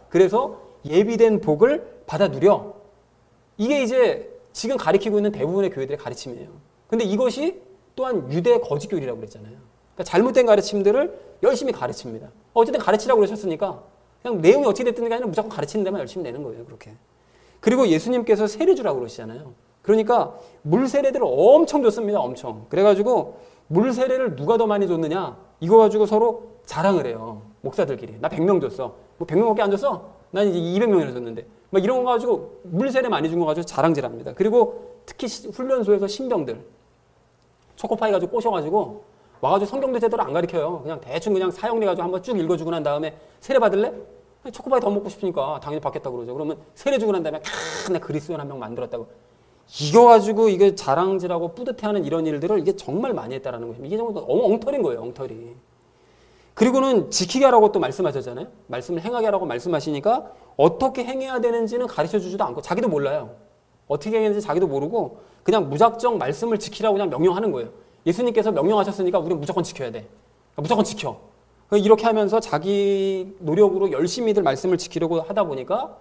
그래서 예비된 복을 받아 누려. 이게 이제 지금 가르치고 있는 대부분의 교회들의 가르침이에요. 근데 이것이 또한 유대 거짓교리라고 그랬잖아요. 그러니까 잘못된 가르침들을 열심히 가르칩니다. 어쨌든 가르치라고 그러셨으니까 그냥 내용이 어떻게 됐든 간에 무조건 가르치는 데만 열심히 내는 거예요. 그렇게. 그리고 예수님께서 세례 주라고 그러시잖아요. 그러니까 물 세례들을 엄청 줬습니다. 엄청. 그래가지고 물 세례를 누가 더 많이 줬느냐 이거 가지고 서로 자랑을 해요. 목사들끼리. 나 100명 줬어. 뭐 100명밖에 안 줬어? 난 이제 200명이나 줬는데. 막 이런 거 가지고 물 세례 많이 준 거 가지고 자랑질합니다. 그리고 특히 훈련소에서 신병들 초코파이 가지고 꼬셔가지고 와가지고 성경도 제대로 안 가르쳐요. 그냥 대충 그냥 사형내가지고 한번 쭉 읽어주고 난 다음에 세례 받을래? 초코파이 더 먹고 싶으니까 당연히 받겠다고 그러죠. 그러면 세례 주고 난 다음에 내 그리스도인 한 명 만들었다고. 이거 가지고 이게 자랑질하고 뿌듯해하는 이런 일들을 이게 정말 많이 했다라는 거예요. 이게 정말 엉터리인 거예요. 엉터리. 그리고는 지키게 하라고 또 말씀하셨잖아요. 말씀을 행하게 하라고 말씀하시니까 어떻게 행해야 되는지는 가르쳐주지도 않고 자기도 몰라요. 어떻게 해야 되는지 자기도 모르고 그냥 무작정 말씀을 지키라고 그냥 명령하는 거예요. 예수님께서 명령하셨으니까 우리는 무조건 지켜야 돼. 무조건 지켜. 이렇게 하면서 자기 노력으로 열심히들 말씀을 지키려고 하다 보니까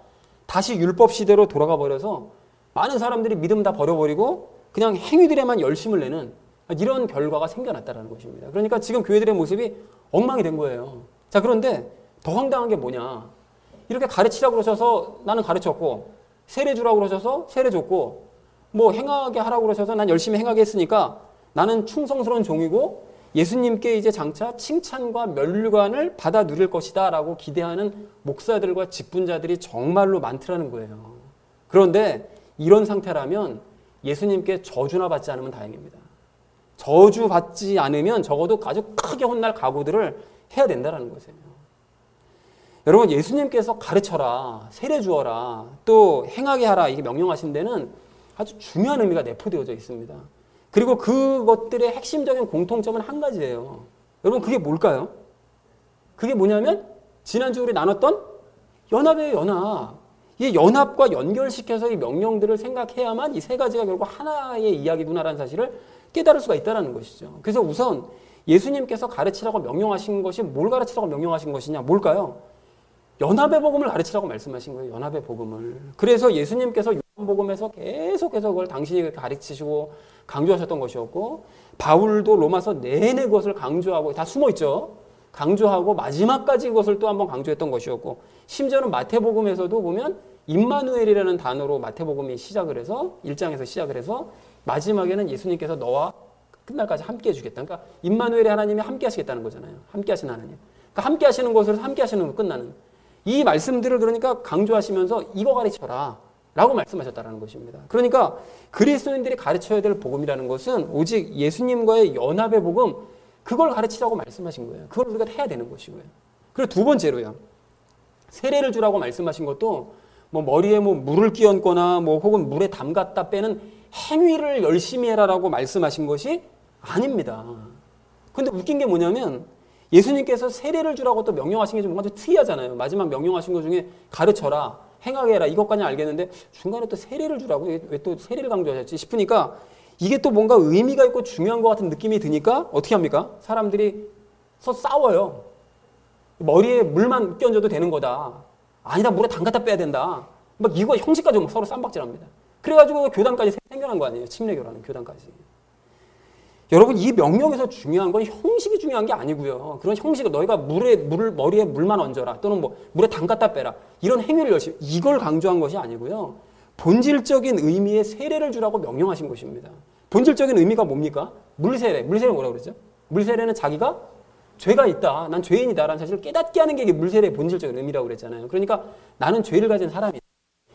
다시 율법 시대로 돌아가 버려서 많은 사람들이 믿음 다 버려버리고 그냥 행위들에만 열심을 내는 이런 결과가 생겨났다는 것입니다. 그러니까 지금 교회들의 모습이 엉망이 된 거예요. 자, 그런데 더 황당한 게 뭐냐. 이렇게 가르치라고 그러셔서 나는 가르쳤고, 세례 주라고 그러셔서 세례 줬고, 뭐 행하게 하라고 그러셔서 난 열심히 행하게 했으니까 나는 충성스러운 종이고 예수님께 이제 장차 칭찬과 면류관을 받아 누릴 것이다 라고 기대하는 목사들과 직분자들이 정말로 많더라는 거예요. 그런데 이런 상태라면 예수님께 저주나 받지 않으면 다행입니다. 저주 받지 않으면 적어도 아주 크게 혼날 각오들을 해야 된다는 것이에요. 여러분, 예수님께서 가르쳐라, 세례 주어라, 또 행하게 하라 이게 명령하신 데는 아주 중요한 의미가 내포되어져 있습니다. 그리고 그것들의 핵심적인 공통점은 한 가지예요. 여러분, 그게 뭘까요? 그게 뭐냐면 지난주 우리 나눴던 연합이에요. 연합. 이 연합과 연결시켜서 이 명령들을 생각해야만 이 세 가지가 결국 하나의 이야기구나라는 사실을 깨달을 수가 있다는 것이죠. 그래서 우선 예수님께서 가르치라고 명령하신 것이 뭘 가르치라고 명령하신 것이냐? 뭘까요? 연합의 복음을 가르치라고 말씀하신 거예요. 연합의 복음을. 그래서 예수님께서 요한복음에서 계속해서 그걸 당신이 가르치시고 강조하셨던 것이었고, 바울도 로마서 내내 그것을 강조하고 다 숨어있죠. 강조하고 마지막까지 그것을 또 한번 강조했던 것이었고, 심지어는 마태복음에서도 보면 임마누엘이라는 단어로 마태복음이 시작을 해서 1장에서 시작을 해서 마지막에는 예수님께서 너와 끝날까지 함께 해주겠다. 그러니까 임마누엘의 하나님이 함께 하시겠다는 거잖아요. 함께 하시는 하나님. 그러니까 함께 하시는 것으로 함께 하시는 것으로 끝나는 이 말씀들을 그러니까 강조하시면서 이거 가르쳐라 라고 말씀하셨다는 것입니다. 그러니까 그리스도인들이 가르쳐야 될 복음이라는 것은 오직 예수님과의 연합의 복음, 그걸 가르치라고 말씀하신 거예요. 그걸 우리가 해야 되는 것이고요. 그리고 두 번째로요, 세례를 주라고 말씀하신 것도 뭐 머리에 뭐 물을 끼얹거나 뭐 혹은 물에 담갔다 빼는 행위를 열심히 해라라고 말씀하신 것이 아닙니다. 근데 웃긴 게 뭐냐면 예수님께서 세례를 주라고 또 명령하신 게 좀 뭔가 좀 특이하잖아요. 마지막 명령하신 것 중에 가르쳐라, 행하게 해라 이것까지는 알겠는데 중간에 또 세례를 주라고 왜 또 세례를 강조하셨지 싶으니까 이게 또 뭔가 의미가 있고 중요한 것 같은 느낌이 드니까 어떻게 합니까? 사람들이 서로 싸워요. 머리에 물만 끼얹어도 되는 거다. 아니다, 물에 담갔다 빼야 된다. 막 이거 형식까지 서로 쌈박질합니다. 그래가지고 교단까지 생겨난 거 아니에요. 침례교라는 교단까지. 여러분, 이 명령에서 중요한 건 형식이 중요한 게 아니고요. 그런 형식을 너희가 머리에 물만 얹어라 또는 뭐 물에 담갔다 빼라 이런 행위를 열심히 이걸 강조한 것이 아니고요. 본질적인 의미의 세례를 주라고 명령하신 것입니다. 본질적인 의미가 뭡니까? 물세례. 물세례는 뭐라고 그러죠? 물세례는 자기가 죄가 있다. 난 죄인이다라는 사실을 깨닫게 하는 게 이게 물세례의 본질적인 의미라고 그랬잖아요. 그러니까 나는 죄를 가진 사람이다.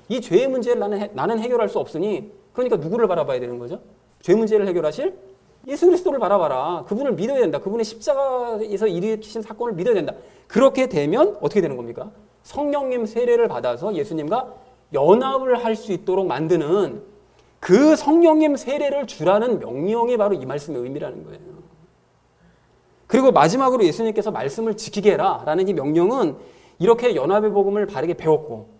이 죄의 문제를 나는 해결할 수 없으니 그러니까 누구를 바라봐야 되는 거죠? 죄 문제를 해결하실 예수 그리스도를 바라봐라. 그분을 믿어야 된다. 그분의 십자가에서 일으키신 사건을 믿어야 된다. 그렇게 되면 어떻게 되는 겁니까? 성령님 세례를 받아서 예수님과 연합을 할 수 있도록 만드는 그 성령님 세례를 주라는 명령이 바로 이 말씀의 의미라는 거예요. 그리고 마지막으로 예수님께서 말씀을 지키게 해라 라는 이 명령은 이렇게 연합의 복음을 바르게 배웠고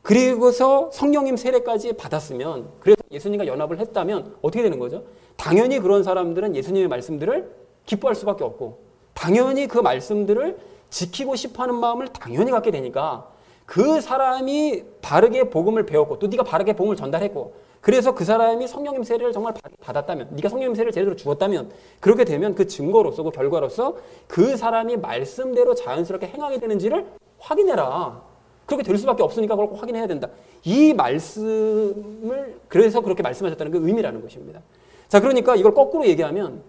그리고서 성령님 세례까지 받았으면 그래서 예수님과 연합을 했다면 어떻게 되는 거죠? 당연히 그런 사람들은 예수님의 말씀들을 기뻐할 수밖에 없고 당연히 그 말씀들을 지키고 싶어하는 마음을 당연히 갖게 되니까 그 사람이 바르게 복음을 배웠고 또 네가 바르게 복음을 전달했고 그래서 그 사람이 성령님 세례를 정말 받았다면 네가 성령님 세례를 제대로 주었다면 그렇게 되면 그 증거로서 그 결과로서 그 사람이 말씀대로 자연스럽게 행하게 되는지를 확인해라. 그렇게 될 수밖에 없으니까 그걸 꼭 확인해야 된다. 이 말씀을 그래서 그렇게 말씀하셨다는 그 의미라는 것입니다. 자, 그러니까 이걸 거꾸로 얘기하면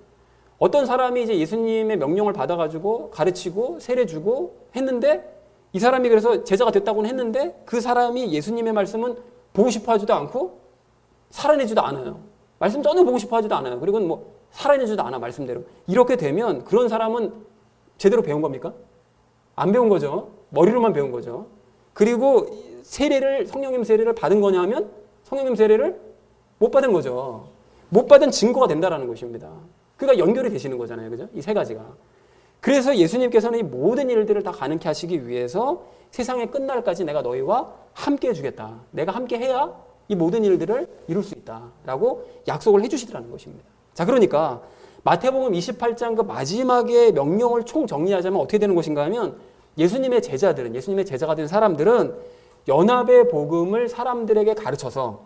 어떤 사람이 이제 예수님의 명령을 받아가지고 가르치고 세례 주고 했는데 이 사람이 그래서 제자가 됐다고는 했는데 그 사람이 예수님의 말씀은 보고 싶어 하지도 않고 살아내지도 않아요. 말씀 전혀 보고 싶어 하지도 않아요. 그리고 뭐 살아내지도 않아 말씀대로. 이렇게 되면 그런 사람은 제대로 배운 겁니까? 안 배운 거죠. 머리로만 배운 거죠. 그리고 세례를 성령님 세례를 받은 거냐면 성령님 세례를 못 받은 거죠. 못 받은 증거가 된다라는 것입니다. 그러니까 연결이 되시는 거잖아요. 그죠? 이 세 가지가. 그래서 예수님께서는 이 모든 일들을 다 가능케 하시기 위해서 세상의 끝날까지 내가 너희와 함께 해주겠다. 내가 함께 해야 이 모든 일들을 이룰 수 있다라고 약속을 해주시더라는 것입니다. 자, 그러니까 마태복음 28장 그 마지막에 명령을 총 정리하자면 어떻게 되는 것인가 하면 예수님의 제자들은 예수님의 제자가 된 사람들은 연합의 복음을 사람들에게 가르쳐서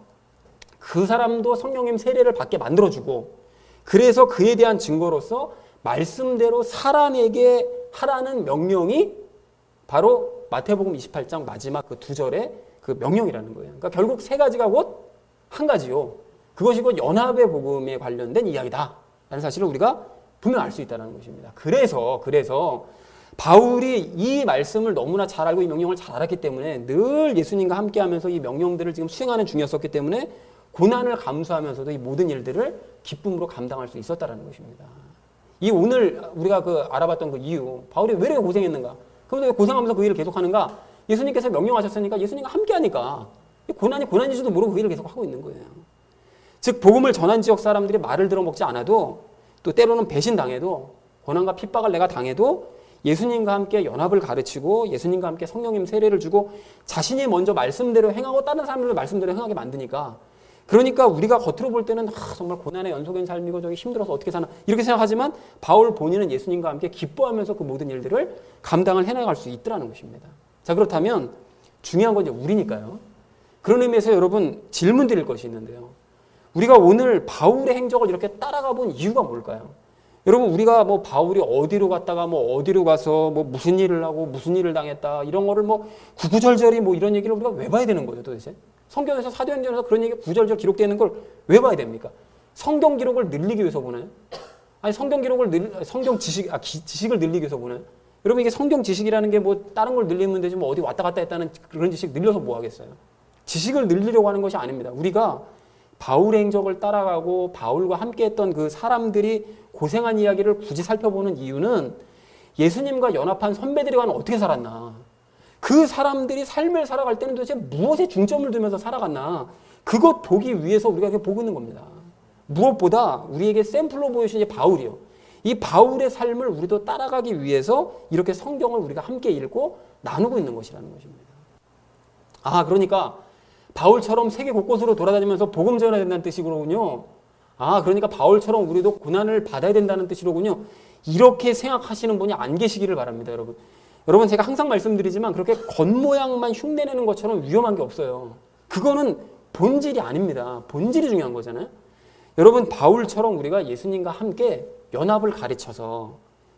그 사람도 성령님 세례를 받게 만들어주고 그래서 그에 대한 증거로서 말씀대로 사람에게 하라는 명령이 바로 마태복음 28장 마지막 그 2절의 그 명령이라는 거예요. 그러니까 결국 세 가지가 곧 한 가지요. 그것이 곧 연합의 복음에 관련된 이야기다 라는 사실을 우리가 분명 알 수 있다는 것입니다. 그래서 바울이 이 말씀을 너무나 잘 알고 이 명령을 잘 알았기 때문에 늘 예수님과 함께하면서 이 명령들을 지금 수행하는 중이었었기 때문에 고난을 감수하면서도 이 모든 일들을 기쁨으로 감당할 수 있었다는 것입니다. 이 오늘 우리가 그 알아봤던 그 이유, 바울이 왜 이렇게 고생했는가? 그런데 왜 고생하면서 그 일을 계속하는가? 예수님께서 명령하셨으니까 예수님과 함께하니까 고난이 고난인지도 모르고 그 일을 계속 하고 있는 거예요. 즉 복음을 전한 지역 사람들이 말을 들어먹지 않아도 또 때로는 배신당해도 고난과 핍박을 내가 당해도 예수님과 함께 연합을 가르치고 예수님과 함께 성령님 세례를 주고 자신이 먼저 말씀대로 행하고 다른 사람들도 말씀대로 행하게 만드니까 그러니까 우리가 겉으로 볼 때는 정말 고난의 연속인 삶이고 저기 힘들어서 어떻게 사나 이렇게 생각하지만 바울 본인은 예수님과 함께 기뻐하면서 그 모든 일들을 감당을 해나갈 수 있더라는 것입니다. 자 그렇다면 중요한 건 이제 우리니까요. 그런 의미에서 여러분 질문 드릴 것이 있는데요. 우리가 오늘 바울의 행적을 이렇게 따라가 본 이유가 뭘까요? 여러분 우리가 뭐 바울이 어디로 갔다가 뭐 어디로 가서 뭐 무슨 일을 하고 무슨 일을 당했다 이런 거를 뭐 구구절절히 뭐 이런 얘기를 우리가 왜 봐야 되는 거죠 도대체? 성경에서 사도행전에서 그런 얘기가 구절절 기록되는 걸 왜 봐야 됩니까? 성경 기록을 늘리기 위해서 보나요? 아니 성경 기록을 성경 지식을 늘리기 위해서 보나요? 여러분 이게 성경 지식이라는 게 뭐 다른 걸 늘리면 되지 뭐 어디 왔다 갔다 했다는 그런 지식 늘려서 뭐 하겠어요? 지식을 늘리려고 하는 것이 아닙니다. 우리가 바울의 행적을 따라가고 바울과 함께했던 그 사람들이 고생한 이야기를 굳이 살펴보는 이유는 예수님과 연합한 선배들과는 어떻게 살았나, 그 사람들이 삶을 살아갈 때는 도대체 무엇에 중점을 두면서 살아갔나, 그것 보기 위해서 우리가 이렇게 보고 있는 겁니다. 무엇보다 우리에게 샘플로 보여주신 바울이요. 이 바울의 삶을 우리도 따라가기 위해서 이렇게 성경을 우리가 함께 읽고 나누고 있는 것이라는 것입니다. 그러니까 바울처럼 세계 곳곳으로 돌아다니면서 복음 전해야 된다는 뜻이군요. 그러니까 바울처럼 우리도 고난을 받아야 된다는 뜻이로군요. 이렇게 생각하시는 분이 안 계시기를 바랍니다, 여러분. 여러분 제가 항상 말씀드리지만 그렇게 겉모양만 흉내내는 것처럼 위험한 게 없어요. 그거는 본질이 아닙니다. 본질이 중요한 거잖아요. 여러분 바울처럼 우리가 예수님과 함께 연합을 가르쳐서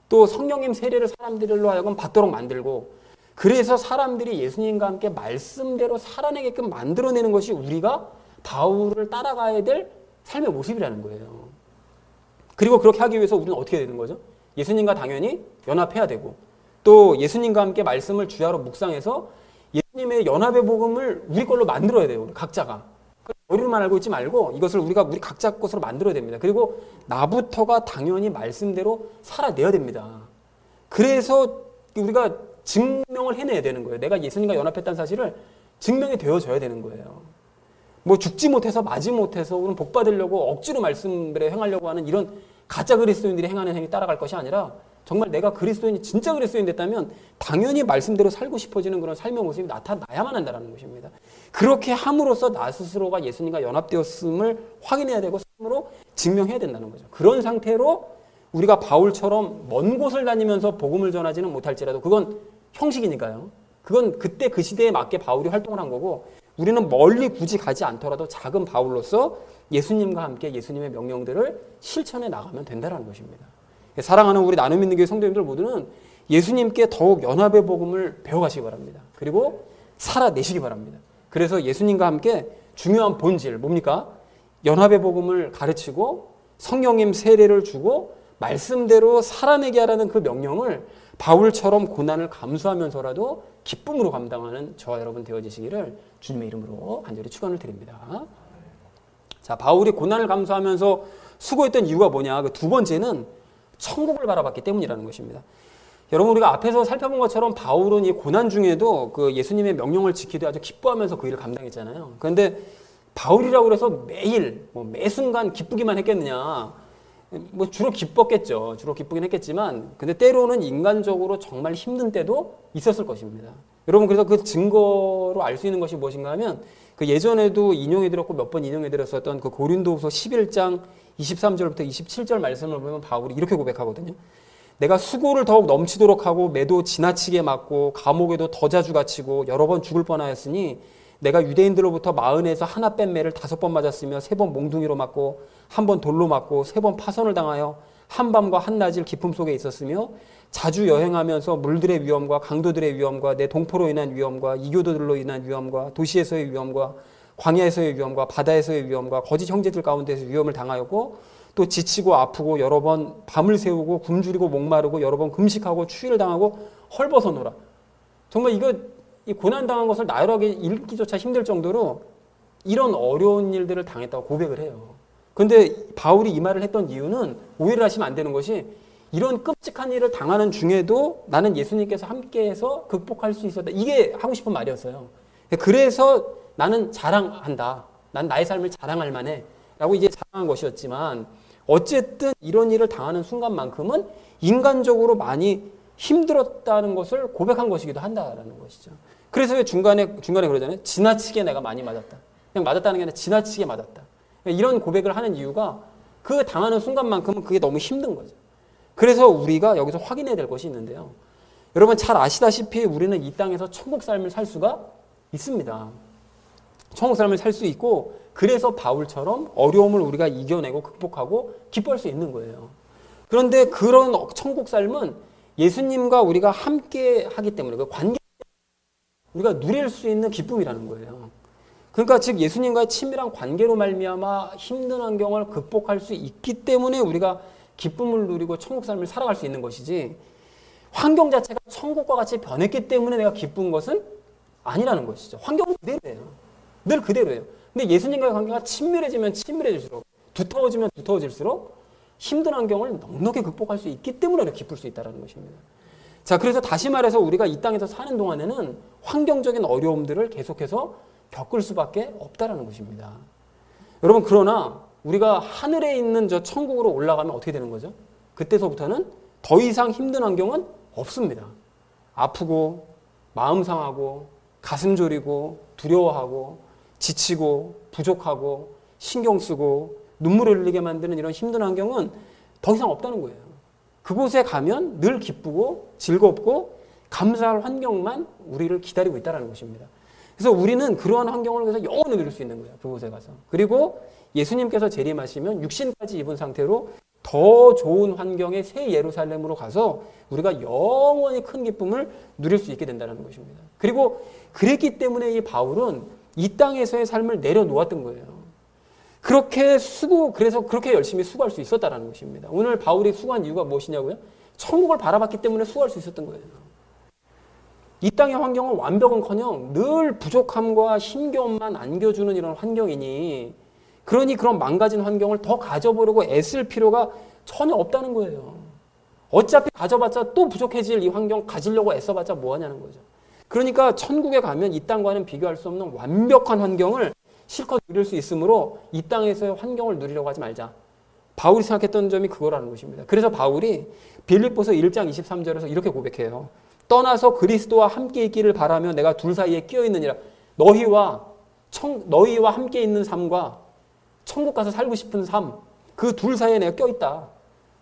또 성령님 세례를 사람들로 하여금 받도록 만들고 그래서 사람들이 예수님과 함께 말씀대로 살아내게끔 만들어내는 것이 우리가 바울을 따라가야 될 삶의 모습이라는 거예요. 그리고 그렇게 하기 위해서 우리는 어떻게 되는 거죠? 예수님과 당연히 연합해야 되고 또 예수님과 함께 말씀을 주야로 묵상해서 예수님의 연합의 복음을 우리 걸로 만들어야 돼요. 우리 각자가. 머리로만 알고 있지 말고 이것을 우리 각자 것으로 만들어야 됩니다. 그리고 나부터가 당연히 말씀대로 살아내야 됩니다. 그래서 우리가 증명을 해내야 되는 거예요. 내가 예수님과 연합했다는 사실을 증명이 되어져야 되는 거예요. 뭐 죽지 못해서 마지 못해서 우리는 복 받으려고 억지로 말씀대로 행하려고 하는 이런 가짜 그리스도인들이 행하는 행위 따라갈 것이 아니라 정말 내가 그리스도인이 진짜 그리스도인 됐다면 당연히 말씀대로 살고 싶어지는 그런 삶의 모습이 나타나야만 한다는 것입니다. 그렇게 함으로써 나 스스로가 예수님과 연합되었음을 확인해야 되고 삶으로 증명해야 된다는 거죠. 그런 상태로 우리가 바울처럼 먼 곳을 다니면서 복음을 전하지는 못할지라도 그건 형식이니까요. 그건 그때 그 시대에 맞게 바울이 활동을 한 거고 우리는 멀리 굳이 가지 않더라도 작은 바울로서 예수님과 함께 예수님의 명령들을 실천해 나가면 된다는 것입니다. 사랑하는 우리 나눔 있는 교회 성도님들 모두는 예수님께 더욱 연합의 복음을 배워가시기 바랍니다. 그리고 살아내시기 바랍니다. 그래서 예수님과 함께 중요한 본질 뭡니까? 연합의 복음을 가르치고 성령님 세례를 주고 말씀대로 살아내게 하라는 그 명령을 바울처럼 고난을 감수하면서라도 기쁨으로 감당하는 저와 여러분 되어지시기를 주님의 이름으로 간절히 축원을 드립니다. 자, 바울이 고난을 감수하면서 수고했던 이유가 뭐냐? 그 두 번째는 천국을 바라봤기 때문이라는 것입니다. 여러분 우리가 앞에서 살펴본 것처럼 바울은 이 고난 중에도 그 예수님의 명령을 지키되 아주 기뻐하면서 그 일을 감당했잖아요. 그런데 바울이라고 해서 매일 매 순간 기쁘기만 했겠느냐? 뭐 주로 기뻤겠죠. 주로 기쁘긴 했겠지만 근데 때로는 인간적으로 정말 힘든 때도 있었을 것입니다. 여러분 그래서 그 증거로 알 수 있는 것이 무엇인가 하면 그 예전에도 인용해드렸고 몇 번 인용해드렸었던 그 고린도후서 11장 23절부터 27절 말씀을 보면 바울이 이렇게 고백하거든요. 내가 수고를 더욱 넘치도록 하고 매도 지나치게 맞고 감옥에도 더 자주 갇히고 여러 번 죽을 뻔하였으니 내가 유대인들로부터 마흔에서 하나 뺀 매를 5번 맞았으며 3번 몽둥이로 맞고 1번 돌로 맞고 3번 파선을 당하여 한밤과 한낮을 기품 속에 있었으며 자주 여행하면서 물들의 위험과 강도들의 위험과 내 동포로 인한 위험과 이교도들로 인한 위험과 도시에서의 위험과 광야에서의 위험과 바다에서의 위험과 거짓 형제들 가운데서 위험을 당하였고 또 지치고 아프고 여러 번 밤을 새우고 굶주리고 목마르고 여러 번 금식하고 추위를 당하고 헐벗어노라. 정말 이 고난당한 것을 나열하기 읽기조차 힘들 정도로 이런 어려운 일들을 당했다고 고백을 해요. 그런데 바울이 이 말을 했던 이유는 오해를 하시면 안 되는 것이 이런 끔찍한 일을 당하는 중에도 나는 예수님께서 함께해서 극복할 수 있었다. 이게 하고 싶은 말이었어요. 그래서 나는 자랑한다. 난 나의 삶을 자랑할 만해. 라고 이제 자랑한 것이었지만 어쨌든 이런 일을 당하는 순간만큼은 인간적으로 많이 힘들었다는 것을 고백한 것이기도 한다라는 것이죠. 그래서 왜 중간에 그러잖아요. 지나치게 내가 많이 맞았다. 그냥 맞았다는 게 아니라 지나치게 맞았다. 이런 고백을 하는 이유가 그 당하는 순간만큼은 그게 너무 힘든 거죠. 그래서 우리가 여기서 확인해야 될 것이 있는데요. 여러분 잘 아시다시피 우리는 이 땅에서 천국 삶을 살 수가 있습니다. 천국 삶을 살 수 있고 그래서 바울처럼 어려움을 우리가 이겨내고 극복하고 기뻐할 수 있는 거예요. 그런데 그런 천국 삶은 예수님과 우리가 함께 하기 때문에 그 관계 우리가 누릴 수 있는 기쁨이라는 거예요. 그러니까 즉 예수님과의 친밀한 관계로 말미암아 힘든 환경을 극복할 수 있기 때문에 우리가 기쁨을 누리고 천국 삶을 살아갈 수 있는 것이지 환경 자체가 천국과 같이 변했기 때문에 내가 기쁜 것은 아니라는 것이죠. 환경은 그대로예요. 늘 그대로예요. 근데 예수님과의 관계가 친밀해지면 친밀해질수록 두터워지면 두터워질수록 힘든 환경을 넉넉히 극복할 수 있기 때문에 기쁠 수 있다는 것입니다. 자, 그래서 다시 말해서 우리가 이 땅에서 사는 동안에는 환경적인 어려움들을 계속해서 겪을 수밖에 없다는 것입니다. 여러분 그러나 우리가 하늘에 있는 저 천국으로 올라가면 어떻게 되는 거죠? 그때서부터는 더 이상 힘든 환경은 없습니다. 아프고 마음 상하고 가슴 졸이고 두려워하고 지치고 부족하고 신경 쓰고 눈물을 흘리게 만드는 이런 힘든 환경은 더 이상 없다는 거예요. 그곳에 가면 늘 기쁘고 즐겁고 감사할 환경만 우리를 기다리고 있다는 것입니다. 그래서 우리는 그러한 환경을 위해서 영원히 누릴 수 있는 거예요. 그곳에 가서. 그리고 예수님께서 재림하시면 육신까지 입은 상태로 더 좋은 환경의 새 예루살렘으로 가서 우리가 영원히 큰 기쁨을 누릴 수 있게 된다는 것입니다. 그리고 그랬기 때문에 이 바울은 이 땅에서의 삶을 내려놓았던 거예요. 그래서 그렇게 열심히 수고할 수 있었다는 것입니다. 오늘 바울이 수고한 이유가 무엇이냐고요? 천국을 바라봤기 때문에 수고할 수 있었던 거예요. 이 땅의 환경은 완벽은커녕 늘 부족함과 힘겨움만 안겨주는 이런 환경이니 그러니 그런 망가진 환경을 더 가져보려고 애쓸 필요가 전혀 없다는 거예요. 어차피 가져봤자 또 부족해질 이 환경 가지려고 애써봤자 뭐하냐는 거죠. 그러니까 천국에 가면 이 땅과는 비교할 수 없는 완벽한 환경을 실컷 누릴 수 있으므로 이 땅에서의 환경을 누리려고 하지 말자. 바울이 생각했던 점이 그거라는 것입니다. 그래서 바울이 빌립보서 1장 23절에서 이렇게 고백해요. 떠나서 그리스도와 함께 있기를 바라며 내가 둘 사이에 끼어 있느니라. 너희와 함께 있는 삶과 천국 가서 살고 싶은 삶, 그 둘 사이에 내가 껴 있다.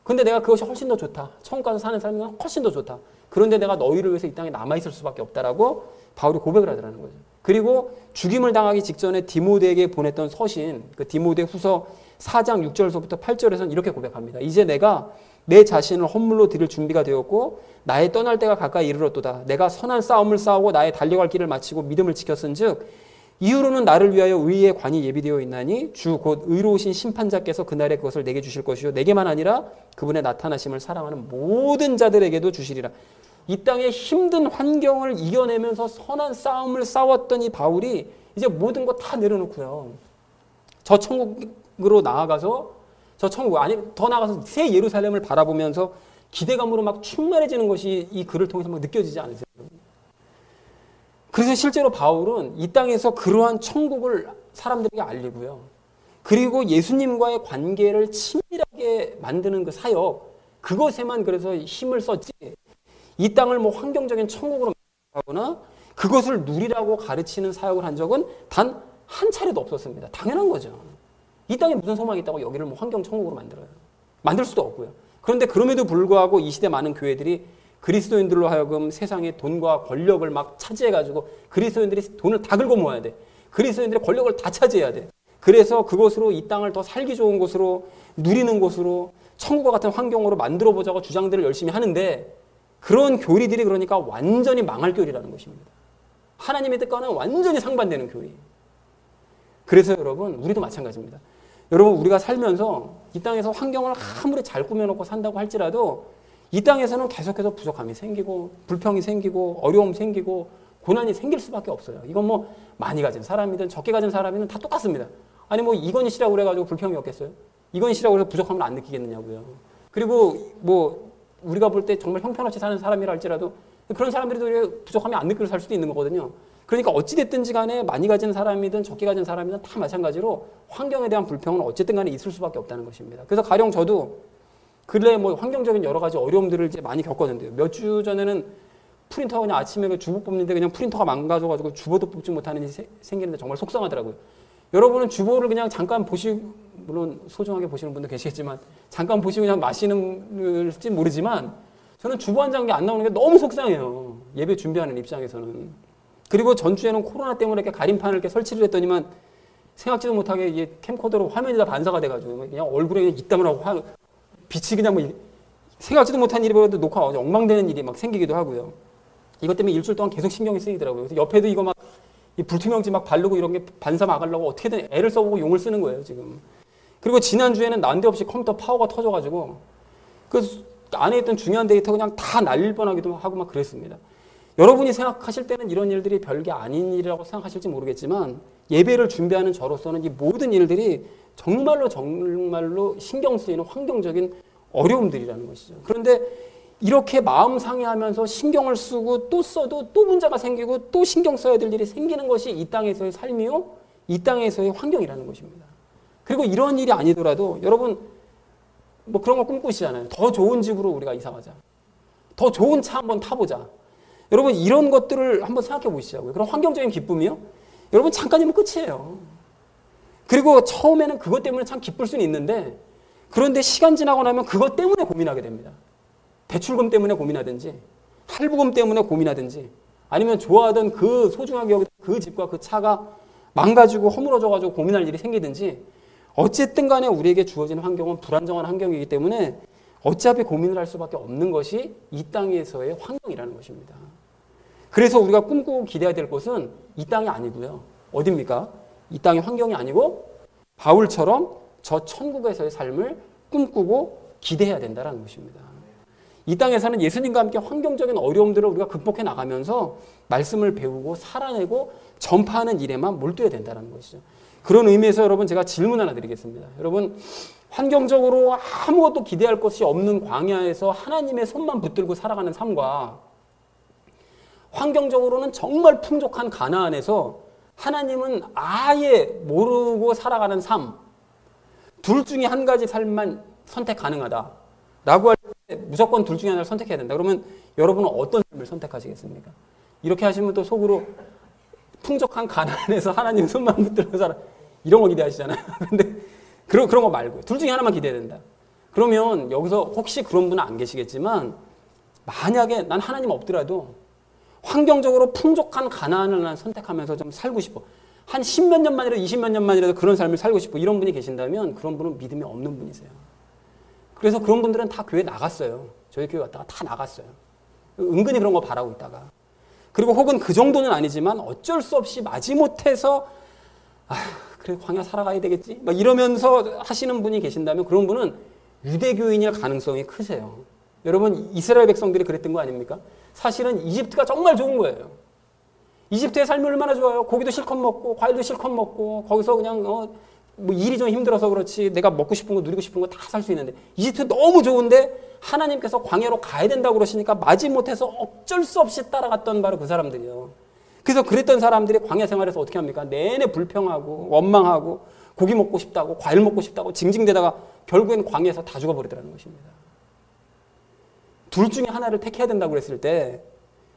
근데 내가 그것이 훨씬 더 좋다. 천국 가서 사는 삶이 훨씬 더 좋다. 그런데 내가 너희를 위해서 이 땅에 남아있을 수밖에 없다라고 바울이 고백을 하더라는 거죠. 그리고 죽임을 당하기 직전에 디모데에게 보냈던 서신, 그 디모데 후서 4장 6절서부터 8절에서는 이렇게 고백합니다. 이제 내가 내 자신을 헌물로 드릴 준비가 되었고 나의 떠날 때가 가까이 이르렀도다. 내가 선한 싸움을 싸우고 나의 달려갈 길을 마치고 믿음을 지켰은즉 이후로는 나를 위하여 의의 관이 예비되어 있나니 주 곧 의로우신 심판자께서 그날에 그것을 내게 주실 것이요 내게만 아니라 그분의 나타나심을 사랑하는 모든 자들에게도 주시리라. 이 땅의 힘든 환경을 이겨내면서 선한 싸움을 싸웠던 이 바울이 이제 모든 거 다 내려놓고요. 저 천국으로 나아가서 더 나아가서 새 예루살렘을 바라보면서 기대감으로 막 충만해지는 것이 이 글을 통해서 막 느껴지지 않으세요? 그래서 실제로 바울은 이 땅에서 그러한 천국을 사람들에게 알리고요. 그리고 예수님과의 관계를 친밀하게 만드는 그 사역, 그것에만 그래서 힘을 썼지 이 땅을 뭐 환경적인 천국으로 하거나 그것을 누리라고 가르치는 사역을 한 적은 단 한 차례도 없었습니다. 당연한 거죠. 이 땅에 무슨 소망이 있다고 여기를 뭐 환경 천국으로 만들어요. 만들 수도 없고요. 그런데 그럼에도 불구하고 이 시대 많은 교회들이 그리스도인들로 하여금 세상의 돈과 권력을 막 차지해가지고 그리스도인들이 돈을 다 긁어 모아야 돼. 그리스도인들의 권력을 다 차지해야 돼. 그래서 그것으로 이 땅을 더 살기 좋은 곳으로, 누리는 곳으로, 천국과 같은 환경으로 만들어 보자고 주장들을 열심히 하는데, 그런 교리들이 그러니까 완전히 망할 교리라는 것입니다. 하나님의 뜻과는 완전히 상반되는 교리. 그래서 여러분, 우리도 마찬가지입니다. 여러분, 우리가 살면서 이 땅에서 환경을 아무리 잘 꾸며놓고 산다고 할지라도 이 땅에서는 계속해서 부족함이 생기고 불평이 생기고 어려움이 생기고 고난이 생길 수밖에 없어요. 이건 뭐 많이 가진 사람이든 적게 가진 사람이든 다 똑같습니다. 아니 뭐 이건희 씨라고 그래가지고 불평이 없겠어요? 이건희 씨라고 해서 부족함을 안 느끼겠느냐고요. 그리고 뭐 우리가 볼 때 정말 형편없이 사는 사람이라 할지라도 그런 사람들이 부족함이 안 느끼고 살 수도 있는 거거든요. 그러니까 어찌됐든지 간에 많이 가진 사람이든 적게 가진 사람이든 다 마찬가지로 환경에 대한 불평은 어쨌든 간에 있을 수밖에 없다는 것입니다. 그래서 가령 저도 근래 뭐 환경적인 여러 가지 어려움들을 이제 많이 겪었는데요. 몇 주 전에는 프린터가 그냥 아침에 그 주보 뽑는데 그냥 프린터가 망가져가지고 주보도 뽑지 못하는 일이 생기는데 정말 속상하더라고요. 여러분은 주보를 그냥 잠깐 보시고, 물론 소중하게 보시는 분도 계시겠지만 잠깐 보시고 그냥 마시는지 모르지만 저는 주보 한 장이 안 나오는 게 너무 속상해요. 예배 준비하는 입장에서는. 그리고 전주에는 코로나 때문에 이렇게 가림판을 이렇게 설치를 했더니만 생각지도 못하게 이게 캠코더로 화면이 다 반사가 돼가지고 그냥 얼굴에 그냥 이땀을 하고 빛이 그냥 뭐 생각지도 못한 일이 벌어도 녹화가 엉망되는 일이 막 생기기도 하고요. 이것 때문에 일주일 동안 계속 신경이 쓰이더라고요. 그래서 옆에도 이거 막 이 불투명지 막 바르고 이런 게 반사 막으려고 어떻게든 애를 써보고 용을 쓰는 거예요, 지금. 그리고 지난주에는 난데없이 컴퓨터 파워가 터져가지고 그 안에 있던 중요한 데이터 그냥 다 날릴 뻔하기도 하고 막 그랬습니다. 여러분이 생각하실 때는 이런 일들이 별게 아닌 일이라고 생각하실지 모르겠지만 예배를 준비하는 저로서는 이 모든 일들이 정말로 신경 쓰이는 환경적인 어려움들이라는 것이죠. 그런데 이렇게 마음 상해하면서 신경을 쓰고 또 써도 또 문제가 생기고 또 신경 써야 될 일이 생기는 것이 이 땅에서의 삶이요, 이 땅에서의 환경이라는 것입니다. 그리고 이런 일이 아니더라도 여러분 뭐 그런 거 꿈꾸시잖아요. 더 좋은 집으로 우리가 이사 가자. 더 좋은 차 한번 타보자. 여러분 이런 것들을 한번 생각해 보시자고요. 그런 환경적인 기쁨이요? 여러분 잠깐이면 끝이에요. 그리고 처음에는 그것 때문에 참 기쁠 수는 있는데 그런데 시간 지나고 나면 그것 때문에 고민하게 됩니다. 대출금 때문에 고민하든지 할부금 때문에 고민하든지 아니면 좋아하던 그 소중하게 여기던 그 집과 그 차가 망가지고 허물어져가지고 고민할 일이 생기든지 어쨌든 간에 우리에게 주어진 환경은 불안정한 환경이기 때문에 어차피 고민을 할 수밖에 없는 것이 이 땅에서의 환경이라는 것입니다. 그래서 우리가 꿈꾸고 기대해야 될 곳은 이 땅이 아니고요. 어딥니까? 이 땅의 환경이 아니고 바울처럼 저 천국에서의 삶을 꿈꾸고 기대해야 된다는 것입니다. 이 땅에서는 예수님과 함께 환경적인 어려움들을 우리가 극복해 나가면서 말씀을 배우고 살아내고 전파하는 일에만 몰두해야 된다는 것이죠. 그런 의미에서 여러분 제가 질문 하나 드리겠습니다. 여러분 환경적으로 아무것도 기대할 것이 없는 광야에서 하나님의 손만 붙들고 살아가는 삶과 환경적으로는 정말 풍족한 가나안에서 하나님은 아예 모르고 살아가는 삶, 둘 중에 한 가지 삶만 선택 가능하다라고 할 때 무조건 둘 중에 하나를 선택해야 된다. 그러면 여러분은 어떤 삶을 선택하시겠습니까? 이렇게 하시면 또 속으로 풍족한 가나안에서 하나님 손만 붙들고 살아 이런 거 기대하시잖아요. 근데 그런 거 말고 둘 중에 하나만 기대해야 된다. 그러면 여기서 혹시 그런 분은 안 계시겠지만 만약에 난 하나님 없더라도 환경적으로 풍족한 가나안을 난 선택하면서 좀 살고 싶어. 한 10몇 년만이라도 20몇 년만이라도 그런 삶을 살고 싶어. 이런 분이 계신다면 그런 분은 믿음이 없는 분이세요. 그래서 그런 분들은 다 교회 나갔어요. 저희 교회 갔다가 다 나갔어요. 은근히 그런 거 바라고 있다가. 그리고 혹은 그 정도는 아니지만 어쩔 수 없이 마지못해서 그래 광야 살아가야 되겠지? 막 이러면서 하시는 분이 계신다면 그런 분은 유대교인일 가능성이 크세요. 여러분 이스라엘 백성들이 그랬던 거 아닙니까? 사실은 이집트가 정말 좋은 거예요. 이집트의 삶이 얼마나 좋아요. 고기도 실컷 먹고 과일도 실컷 먹고 거기서 그냥 뭐 일이 좀 힘들어서 그렇지 내가 먹고 싶은 거 누리고 싶은 거 다 살 수 있는데 이집트 너무 좋은데 하나님께서 광야로 가야 된다고 그러시니까 마지못해서 어쩔 수 없이 따라갔던 바로 그 사람들이요. 그래서 그랬던 사람들이 광야 생활에서 어떻게 합니까? 내내 불평하고 원망하고 고기 먹고 싶다고 과일 먹고 싶다고 징징대다가 결국엔 광야에서 다 죽어버리더라는 것입니다. 둘 중에 하나를 택해야 된다고 그랬을 때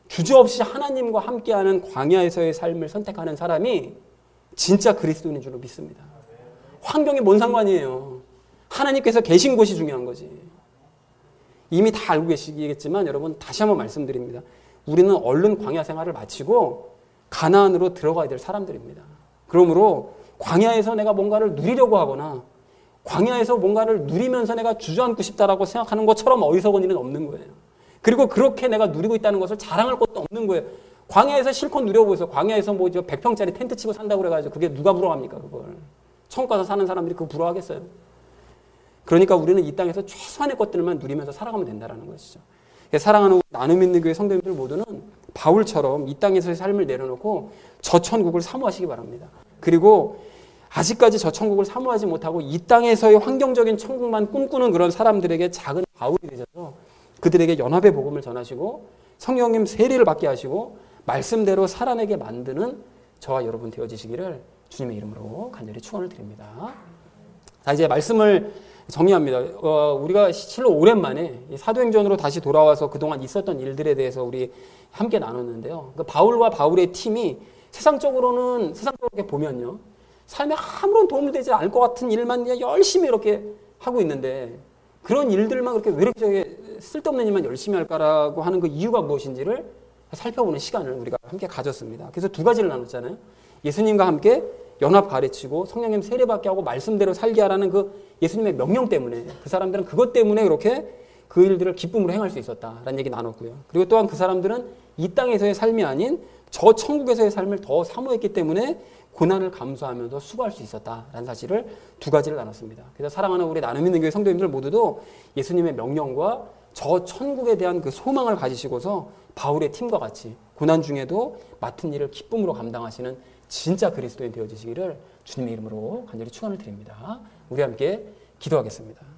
주저없이 하나님과 함께하는 광야에서의 삶을 선택하는 사람이 진짜 그리스도인인 줄로 믿습니다. 환경이 뭔 상관이에요. 하나님께서 계신 곳이 중요한 거지. 이미 다 알고 계시겠지만 여러분 다시 한번 말씀드립니다. 우리는 얼른 광야 생활을 마치고 가나안으로 들어가야 될 사람들입니다. 그러므로 광야에서 내가 뭔가를 누리려고 하거나 광야에서 뭔가를 누리면서 내가 주저앉고 싶다라고 생각하는 것처럼 어리석은 일은 없는 거예요. 그리고 그렇게 내가 누리고 있다는 것을 자랑할 것도 없는 거예요. 광야에서 실컷 누려보세요. 광야에서 뭐 100평짜리 텐트 치고 산다고 그래가지고 그게 누가 부러워합니까? 그걸. 천국 가서 사는 사람들이 그거 부러워하겠어요? 그러니까 우리는 이 땅에서 최소한의 것들만 누리면서 살아가면 된다는 것이죠. 사랑하는 나눔 있는 교회 성도님들 모두는 바울처럼 이 땅에서의 삶을 내려놓고 저 천국을 사모하시기 바랍니다. 그리고 아직까지 저 천국을 사모하지 못하고 이 땅에서의 환경적인 천국만 꿈꾸는 그런 사람들에게 작은 바울이 되셔서 그들에게 연합의 복음을 전하시고 성령님 세례를 받게 하시고 말씀대로 살아내게 만드는 저와 여러분 되어지시기를 주님의 이름으로 간절히 축원을 드립니다. 자, 이제 말씀을 정리합니다. 우리가 실로 오랜만에 사도행전으로 다시 돌아와서 그동안 있었던 일들에 대해서 우리 함께 나눴는데요. 그 바울과 바울의 팀이 세상적으로 이렇게 보면요, 삶에 아무런 도움이 되지 않을 것 같은 일만 그냥 열심히 이렇게 하고 있는데 그런 일들만 그렇게 왜 이렇게 쓸데없는 일만 열심히 할까라고 하는 그 이유가 무엇인지를 살펴보는 시간을 우리가 함께 가졌습니다. 그래서 두 가지를 나눴잖아요. 예수님과 함께 연합 가르치고 성령님 세례받게 하고 말씀대로 살게 하라는 그 예수님의 명령 때문에 그 사람들은 그것 때문에 그렇게 그 일들을 기쁨으로 행할 수 있었다라는 얘기 나눴고요. 그리고 또한 그 사람들은 이 땅에서의 삶이 아닌 저 천국에서의 삶을 더 사모했기 때문에 고난을 감수하면서 수고할 수 있었다라는 사실을 두 가지를 나눴습니다. 그래서 사랑하는 우리 나눔 있는 교회 성도님들 모두도 예수님의 명령과 저 천국에 대한 그 소망을 가지시고서 바울의 팀과 같이 고난 중에도 맡은 일을 기쁨으로 감당하시는 진짜 그리스도인 되어지시기를 주님의 이름으로 간절히 축원을 드립니다. 우리 함께 기도하겠습니다.